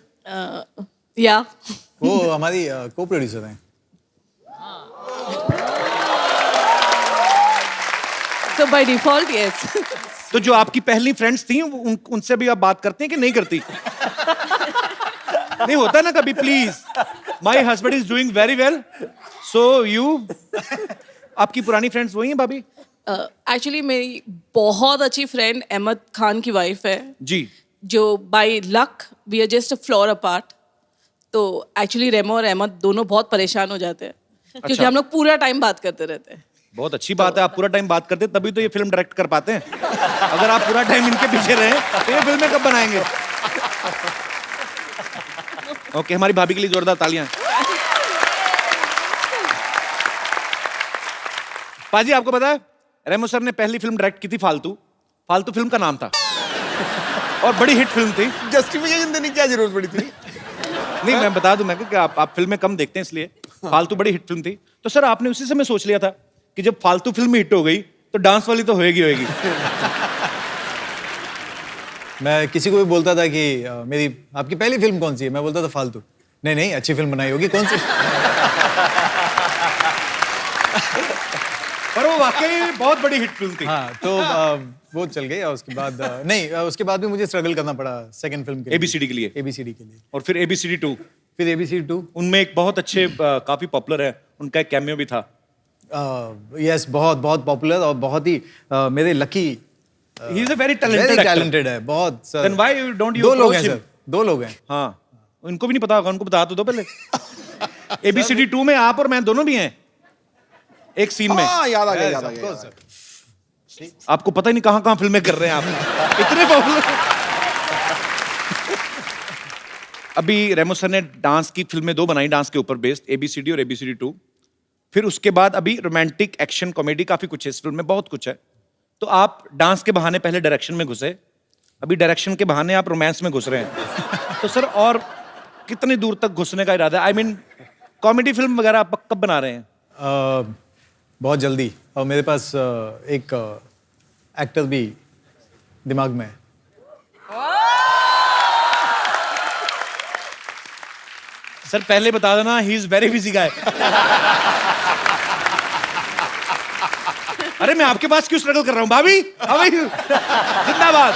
या वो हमारी को प्रोड्यूसर हैं। So by default, yes. तो जो आपकी पहली फ्रेंड्स थी उनसे भी आप बात करते हैं कि नहीं करती? नहीं होता ना कभी, please my husband is doing very well so you. आपकी पुरानी फ्रेंड्स वही हैं भाभी? एक्चुअली मेरी बहुत अच्छी फ्रेंड अहमद खान की वाइफ है जी, जो by luck we are just a floor apart. तो एक्चुअली रेमो और अहमद दोनों बहुत परेशान हो जाते हैं क्योंकि हम लोग पूरा टाइम बात करते रहते हैं। बहुत अच्छी बात है, आप पूरा टाइम बात करते तभी तो ये फिल्म डायरेक्ट कर पाते हैं। अगर आप पूरा टाइम इनके पीछे रहे तो ये फिल्में कब बनाएंगे? ओके, हमारी भाभी के लिए जोरदार तालियां। पाजी आपको पता है रेमो सर ने पहली फिल्म डायरेक्ट की थी फालतू। फालतू फिल्म का नाम था और बड़ी हिट फिल्म थी। जस्टिफिकेशन देने की क्या जरूरत पड़ी थी? नहीं मैं बता दूं मैं कि आप फिल्में कम देखते हैं इसलिए। फालतू बड़ी हिट फिल्म थी, तो सर आपने उसी समय सोच लिया था कि जब फालतू फिल्म हिट हो गई तो डांस वाली तो होएगी। मैं किसी को भी बोलता था कि मेरी आपकी पहली फिल्म कौन सी है, मैं बोलता था फालतू। नहीं अच्छी फिल्म बनाई होगी, कौन सी? पर वो वाकई बहुत बड़ी हिट फिल्म थी। हाँ तो वो चल गई और उसके बाद उसके बाद भी मुझे स्ट्रगल करना पड़ा सेकंड फिल्म के लिए, ABCD के लिए। ABCD के लिए और फिर ABCD 2। फिर ABCD 2। उनमें एक बहुत अच्छे काफी पॉपुलर है, उनका एक कैमियो भी था। यस, बहुत पॉपुलर और बहुत ही मेरे lucky. He is a very talented है बहुत sir. Then why don't you? दो लोग हैं सर, दो लोग हैं। हाँ उनको भी नहीं पता होगा, उनको बता तो दो पहले। ABCD 2 में आप और मैं दोनों भी हैं एक सीन में। हाँ याद आ गया। आपको पता ही नहीं कहां फिल्में कर रहे हैं आप, इतने पॉपुलर। अभी रेमो सर ने डांस की फिल्में 2 बनाई डांस के ऊपर बेस्ड, ABCD और ABCD 2। फिर उसके बाद अभी रोमांटिक एक्शन कॉमेडी काफी कुछ है इस फिल्म में, बहुत कुछ है। तो आप डांस के बहाने पहले डायरेक्शन में घुसे, अभी डायरेक्शन के बहाने आप रोमांस में घुस रहे हैं। तो सर और कितनी दूर तक घुसने का इरादा है? आई मीन कॉमेडी फिल्म वगैरह आप कब बना रहे हैं? बहुत जल्दी, और मेरे पास एक एक्टर भी दिमाग में है। सर पहले बता देना, ही इज वेरी बिजी गाय। अरे मैं आपके पास क्यों स्ट्रगल कर रहा हूं? भाभी हाउ आर यू? जिंदाबाद।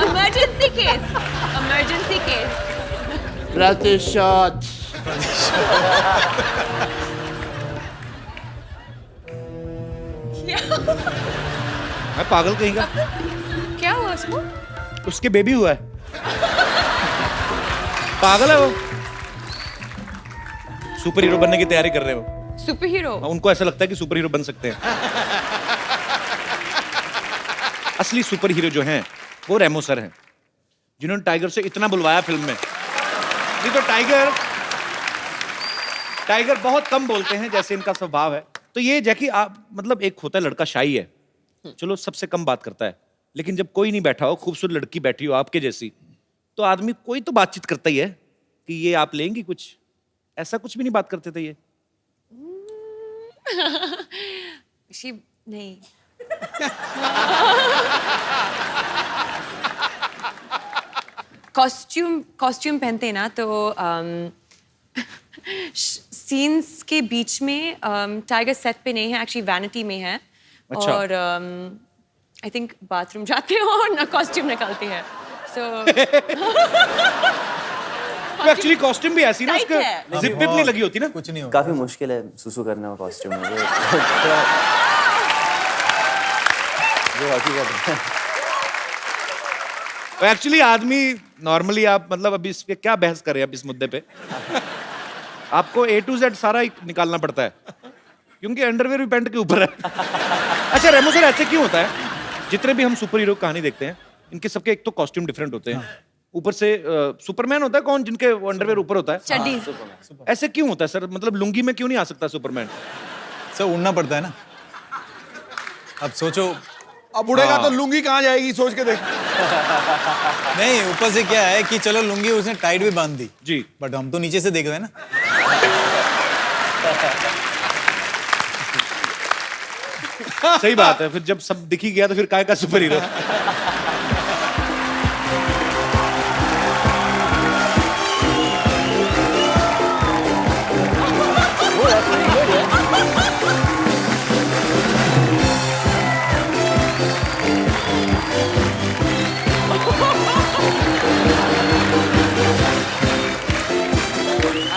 Emergency case. Emergency case. प्रतिशत। मैं पागल कहीं का? क्या हुआ उसको? उसके बेबी हुआ है। पागल है वो। सुपर हीरो बनने की तैयारी कर रहे हो? Super hero? उनको ऐसा लगता है कि सुपर हीरो बन सकते हैं। असली सुपर हीरो जो हैं वो रेमो सर हैं, जिन्होंने टाइगर से इतना बुलवाया फिल्म में। नहीं तो टाइगर बहुत कम बोलते हैं, जैसे इनका स्वभाव है। तो ये जैकी आप मतलब एक होता है लड़का शाई है, चलो सबसे कम बात करता है, लेकिन जब कोई नहीं बैठा हो, खूबसूरत लड़की बैठी हो आपके जैसी, तो आदमी कोई तो बातचीत करता ही है कि ये आप लेंगी कुछ। ऐसा कुछ भी नहीं बात करते थे ये? नहीं। कॉस्ट्यूम पहनते हैं ना, तो सीन्स के बीच में टाइगर सेट पे नहीं है, एक्चुअली वैनिटी में है। अच्छा। और आई थिंक बाथरूम जाते हो और ना कॉस्ट्यूम निकालते हैं, सो एक्चुअली कॉस्ट्यूम भी ऐसी ना, Tight उसका है। जिप विप नहीं लगी होती ना। कुछ नहीं होगा। काफी मुश्किल है सुसु करना कॉस्ट्यूम में, जो हकीकत है। एक्चुअली आदमी नॉर्मली, आप मतलब अभी इस पे क्या बहस करें अब इस मुद्दे पे? आपको A to Z सारा ही निकालना पड़ता है, क्योंकि अंडरवेयर भी पैंट के ऊपर है। अच्छा रेमो सर, ऐसे क्यों होता है? जितने भी हम सुपर हीरो कहानी देखते हैं, इनके सबके एक तो कॉस्ट्यूम डिफरेंट होते हैं, ऊपर से सुपरमैन होता है कौन जिनके अंडरवेयर ऊपर होता है? चड्डी। ऐसे क्यों होता है सर? मतलब लुंगी में क्यों नहीं आ सकता सुपरमैन? सर उड़ना पड़ता है ना। अब सोचो, अब उड़ेगा तो लुंगी कहाँ जाएगी, सोच के देख। नहीं ऊपर से क्या है कि चलो लुंगी उसने टाइट भी बांध दी जी, बट हम तो नीचे से देख रहे हैं ना। सही बात है। फिर जब सब दिख ही गया तो फिर काय का super hero?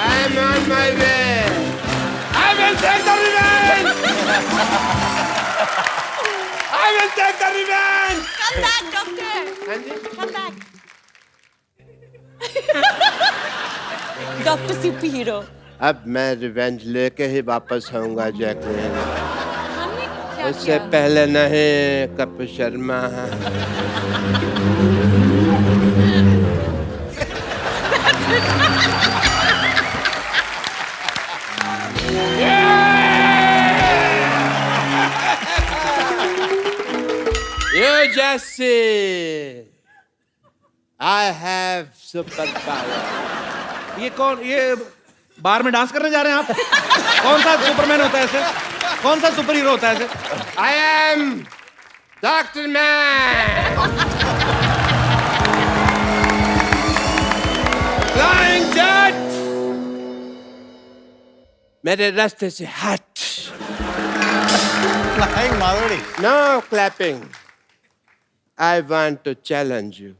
I'm on my way. I will take the revenge! I will take the revenge! Come back, doctor. Come back. Doctor super hero. अब मैं रिवेंज लेके ही वापस आऊंगा जैकलिन। हमने क्या उससे किया? पहले नहीं, Kapil Sharma. You just see, I have superpower. ये कौन? ये बार में डांस करने जा रहे हैं आप? कौन सा सुपरमैन होता है ऐसे? कौन सा सुपर हीरो होता है ऐसे? I am Dr. Man. Flying jet. मेरे रास्ते से हट। Flying Marwari. No clapping. I want to challenge you.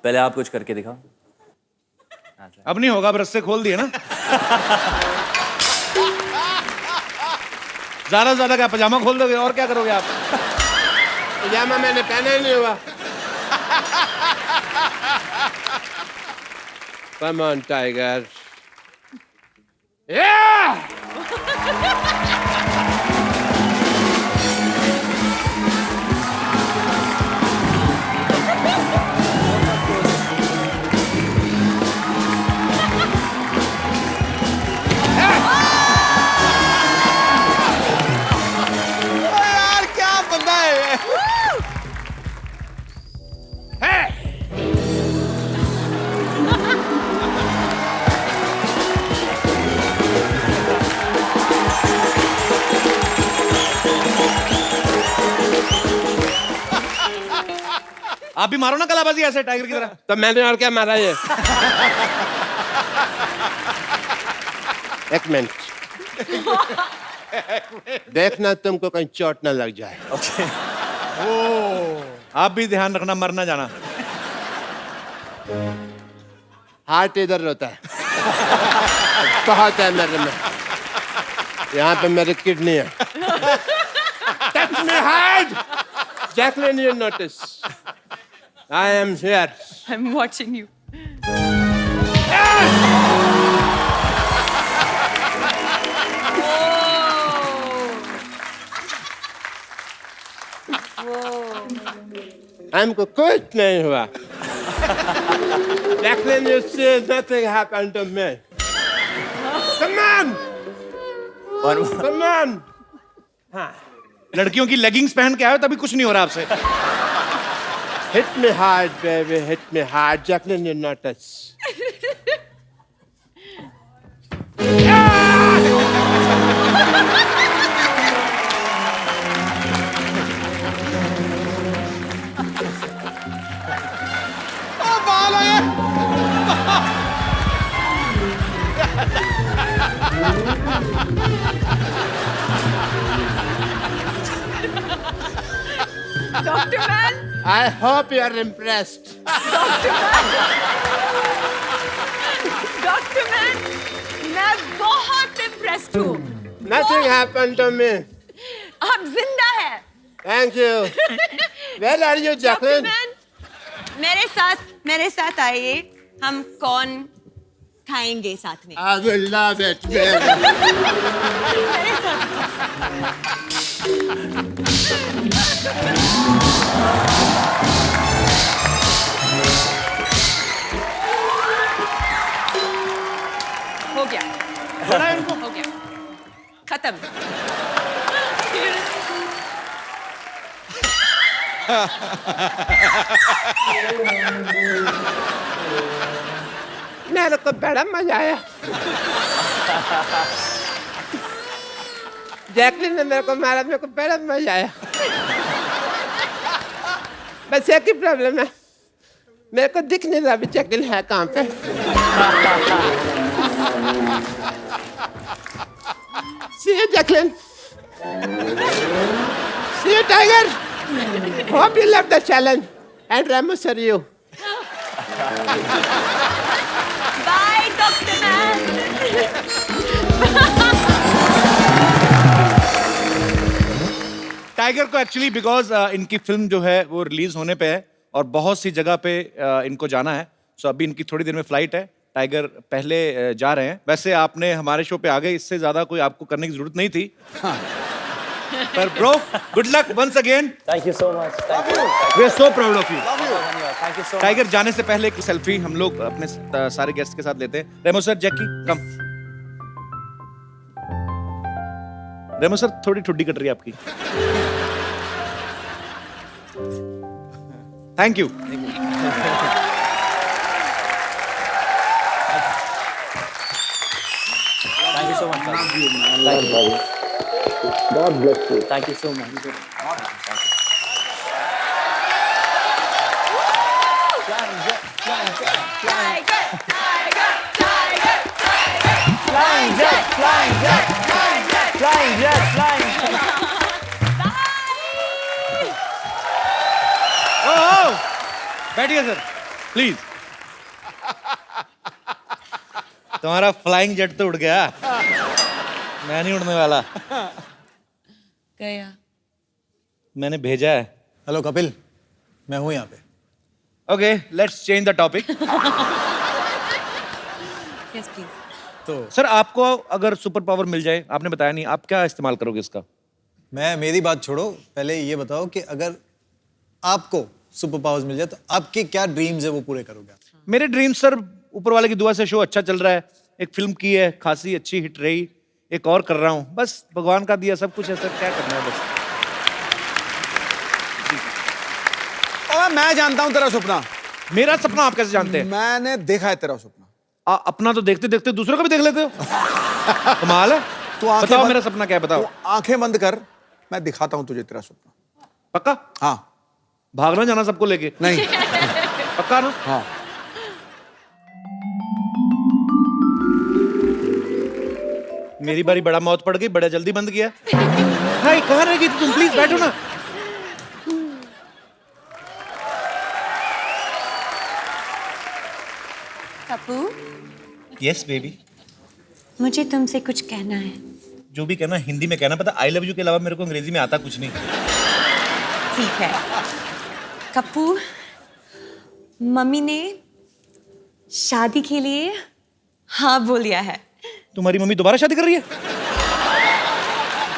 पहले आप कुछ करके दिखाओ। अब नहीं होगा, अब रस्से खोल दिए ना। ज्यादा से ज्यादा क्या पजामा खोल दोगे? और क्या करोगे आप? पजामा मैंने पहना ही नहीं हुआ। Come on, Tiger. यार क्या बंदा है ये? आप भी मारो ना कलाबाजी ऐसे टाइगर की तरह। तो मैंने और क्या मारा ये? एक मिनट। देखना तुमको कहीं चोट ना लग जाए। आप भी ध्यान रखना, मर ना जाना। हार्ट इधर रोता है। बहुत है मेरे में। यहाँ पे मेरी किडनी है। Touch me hard. Jacqueline, you notice. I am here. I'm watching you. हमको कुछ नहीं हुआ। Jacqueline, you see, nothing happened to me. Come on, come on. लड़कियों की लेगिंग्स पहन के आए हो तभी कुछ नहीं हो रहा आपसे। Hit me hard, baby. Hit me hard. Jacqueline, you notice. Doctor Man, I hope you are impressed. Doctor Man, मैं बहुत impressed हूँ। Nothing happened to me. आप जिंदा हैं। Thank you. Where are you, Jacqueline? Doctor man, मेरे साथ आइए। हम कौन खाएंगे साथ में? I will love it, baby. मेरे साथ। हो गया। हो गया। खत्म। मेरे को बड़ा मजा आया। जैकलिन ने मेरे को मारा, मेरे को बड़ा मजा आया। बस एक ही प्रॉब्लम है, मेरे को दिख नहीं रहा अभी जैकलिन है कहाँ पे। See you, Jacqueline. See you, Tiger. Hope you love the challenge. And Ramos are you. Bye, Dr. Man. Tiger को एक्चुअली बिकॉज इनकी फिल्म जो है वो रिलीज होने पे है और बहुत सी जगह पे इनको जाना है। सो अभी इनकी थोड़ी देर में फ्लाइट है। टाइगर पहले जा रहे हैं। वैसे आपने हमारे शो पे आ गए, इससे ज्यादा कोई आपको करने की जरूरत नहीं थी। पर bro, good luck once again. Thank you so much. Thank you. We are so proud of you. Thank you so Tiger जाने से पहले एक सेल्फी हम लोग अपने सारे गेस्ट के साथ लेते हैं। रेमो सर, जैकी कम। रेमो सर, थोड़ी ठुड्डी कट रही है आपकी। Thank you. Thank you so much. Thank you, man. Thank you. God bless you. Thank you so much. Flying jet, flying jet, flying jet, flying jet, flying jet, flying jet, flying jet. ओह, बैठिए sir, please. तुम्हारा flying jet तो उड़ गया, मैं नहीं उड़ने वाला। गया। मैंने भेजा है। हेलो कपिल, मैं हूँ यहाँ पे। Okay, let's change the topic. Yes, please. तो सर आपको अगर सुपर पावर मिल जाए, आपने बताया नहीं, आप क्या इस्तेमाल करोगे इसका? मैं मेरी बात छोड़ो, पहले ये बताओ कि अगर आपको सुपर पावर्स मिल जाए तो आपके क्या ड्रीम्स है वो पूरे करोगे? मेरे ड्रीम सर, ऊपर वाले की दुआ से शो अच्छा चल रहा है, एक फिल्म की है, खासी अच्छी हिट रही, एक और कर रहा हूँ, बस भगवान का दिया सब कुछ है सर, क्या करना है बस। और मैं जानता हूं तेरा सपना। मेरा सपना आप कैसे जानते हैं? मैंने देखा है तेरा सपना। अपना तो देखते देखते दूसरों का भी देख लेते हो। कमाल है। तू आंखें बताओ बंद- मेरा सपना क्या है, बताओ। तू आंखें बंद कर, मैं दिखाता हूं तुझे तेरा सपना। पक्का? हाँ। भागना जाना सबको लेके? नहीं। पक्का ना? हाँ। मेरी बारी, बड़ा मौत पड़ गई, बड़ा जल्दी बंद किया। हाय, कहाँ रह गई थी तुम? प्लीज बैठो ना। Pappu, yes baby. मुझे तुमसे कुछ कहना है। जो भी कहना हिंदी में कहना, पता आई लव यू के अलावा मेरे को अंग्रेजी में आता कुछ नहीं। ठीक है। कप्पू, मम्मी ने शादी के लिए हाँ बोल दिया है। तुम्हारी मम्मी दोबारा शादी कर रही है?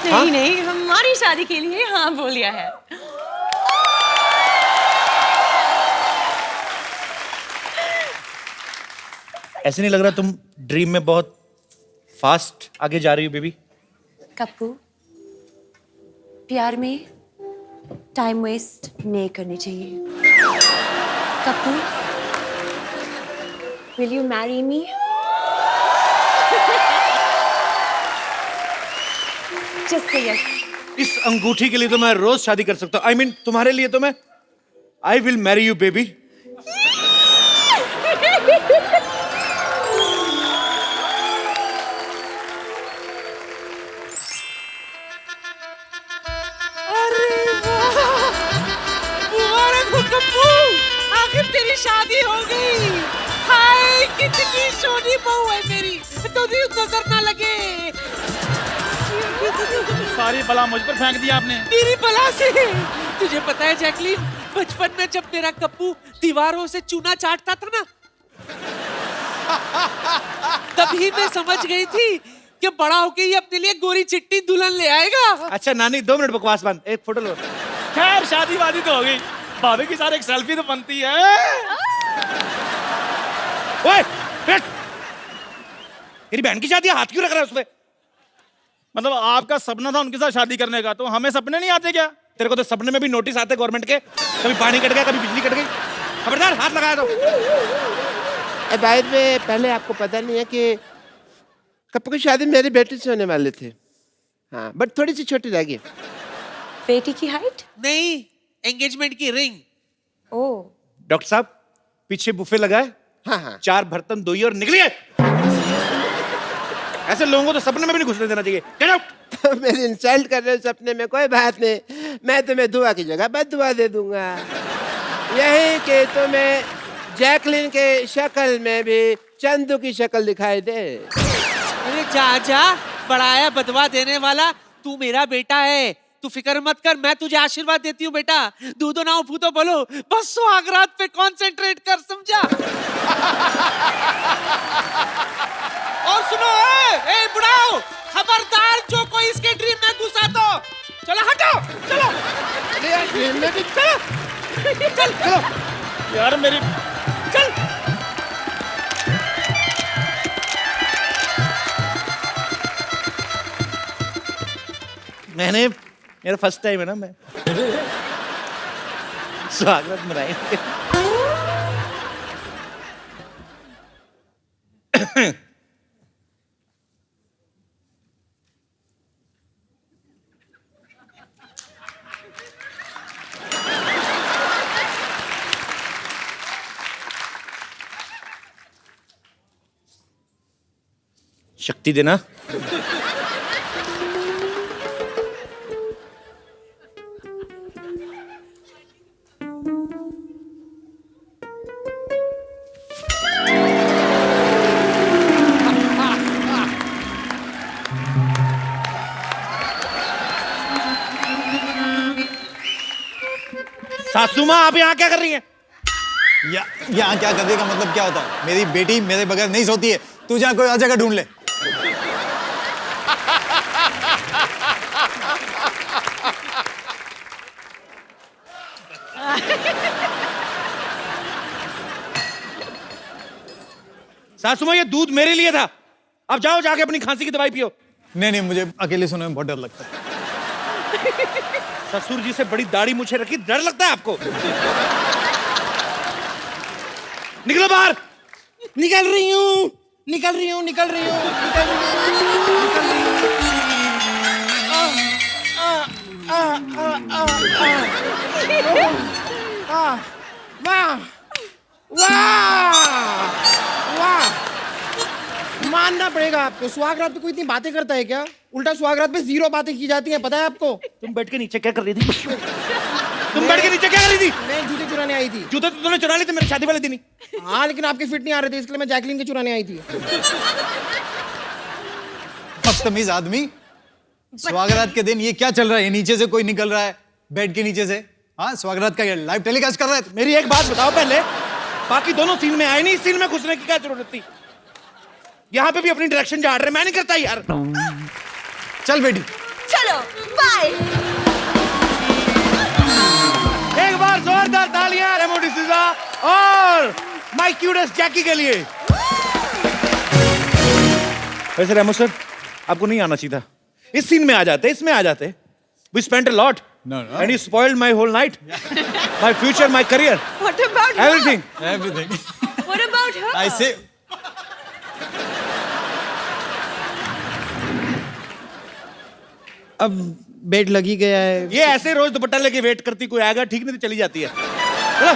नहीं नहीं, हमारी शादी के लिए हाँ बोल दिया है। ऐसे नहीं लग रहा तुम ड्रीम में बहुत फास्ट आगे जा रही हो बेबी? कप्पू, प्यार में टाइम वेस्ट नहीं करनी चाहिए। Kappu, will you marry me? Just say yes. इस अंगूठी के लिए तो मैं रोज शादी कर सकता हूँ। आई मीन तुम्हारे लिए तो मैं I will marry you baby. आखिर तेरी शादी हो गई। हाय, कितनी सोनी बहू है मेरी, तुझे नजर ना लगे। सारी बला मुझ पर फेंक दिया आपने। मेरी बला से। तुझे पता है जैकलीन, बचपन में जब मेरा कप्पू दीवारों से चूना चाटता था ना, तभी मैं समझ गई थी कि बड़ा होके ये अपने लिए गोरी चिट्टी दुल्हन ले आएगा। अच्छा नानी, 2 मिनट बकवास बंद, एक फोटो लो। खैर शादी वादी तो हो गई, भाभी के साथ एक सेल्फी तो बनती है। ओए, बैठ। तेरी बहन की शादी है, हाथ क्यों रख रहा है उसपे? मतलब आपका सपना था उनके साथ शादी करने का, तो हमें सपने नहीं आते क्या? तेरे को तो सपने में भी नोटिस आते गवर्नमेंट के, कभी पानी कट गया, कभी बिजली कट गई। खबरदार, हाथ लगाया तो। बाहर में पहले आपको पता नहीं है कि कप्पू की शादी मेरी बेटी से होने वाले थे। हाँ, बट थोड़ी सी छोटी रह गई। बेटी की हाइट? नहीं, एंगेजमेंट की रिंग। ओह, डॉक्टर साहब, पीछे बुफे लगाए, हाँ हाँ। 4 बर्तन धोइए और निकलिए। ऐसे लोगों को तो सपने में भी नहीं घुसने देना चाहिए। Get out. मेरी इंसल्ट कर रहे हो सपने में, कोई बात नहीं, मैं तुम्हें दुआ की जगह बद्दुआ दे दूंगा। यही कि तुम्हें जैकलिन के शक्ल में भी चंदू की शक्ल दिखाई दे। अरे जा जा, बड़ाया बदवा देने वाला, तू मेरा बेटा है, तू फिक्र मत कर, मैं तुझे आशीर्वाद देती हूँ बेटा। दूधो ना फूतो बोलो, बस सुहागरात पे कंसंट्रेट कर, समझा? और सुनो, ए बुढ़ाओ, खबरदार जो कोई इसके ड्रीम में घुसा तो चलो हटो, चलो। अरे ड्रीम में भी चलो, चल चलो यार मेरी चल। मैंने, मेरा फर्स्ट टाइम है ना, मैं स्वागत मनाएंगे। शक्ति देना। सासू माँ, आप यहाँ क्या कर रही हैं? यहाँ क्या करने का मतलब क्या होता है? मेरी बेटी मेरे बगैर नहीं सोती है। तू जा कोई और जगह ढूंढ ले। सासू माँ, ये दूध मेरे लिए था। अब जाओ जाके अपनी खांसी की दवाई पियो। नहीं, मुझे अकेले सोने में बहुत डर लगता है। ससुर जी से बड़ी दाढ़ी मुझे रखी, डर लगता है आपको? निकलो बाहर। निकल रही हूँ, निकल रही हूँ, निकल रही हूँ, निकल रही हूँ, निकल रही हूँ। वाह वाह वाह, मानना पड़ेगा आपको। सुहागरात पे कोई इतनी बातें करता है क्या? उल्टा सुहागरात पे 0 बातें की जाती हैं, पता है आपको? तुम बैठ के नीचे क्या कर रही थी? तुम बैठ के नीचे क्या कर रही थी? मैं जूते चुराने आई थी। जूते तो तुमने चुरा लिए थे मेरे शादी वाले दिन ही। हाँ, लेकिन आपके फिट नहीं आ रहे थे, इसलिए मैं जैकलिन के चुराने आई थी। बदतमीज आदमी। स्वागरात के दिन ये क्या चल रहा है? ये नीचे से कोई निकल रहा है, बेड के नीचे से। हाँ, स्वागरात का लाइव टेलीकास्ट कर रहा है। मेरी एक बात बताओ पहले, बाकी दोनों सीन में आए नहीं, इस सीन में घुसने की क्या जरूरत थी? यहाँ पे भी अपनी डायरेक्शन झाड़ रहे, मैं नहीं करता यार। चल बेटी, चलो बाय। एक बार जोरदार तालियां रेमो डिसूजा और माय क्यूटेस्ट जैकी के लिए। वैसे रेमो सर, आपको नहीं आना चाहिए था। इस सीन में आ जाते, इसमें आ जाते। We spent a lot. No. And you spoiled my whole night. My future, my career. What about Everything. everything. her? What about her? I say, अब बेड लगी गया है। ये ऐसे रोज दुपट्टा लेके वेट करती, कोई आएगा ठीक नहीं तो चली जाती है। चलो।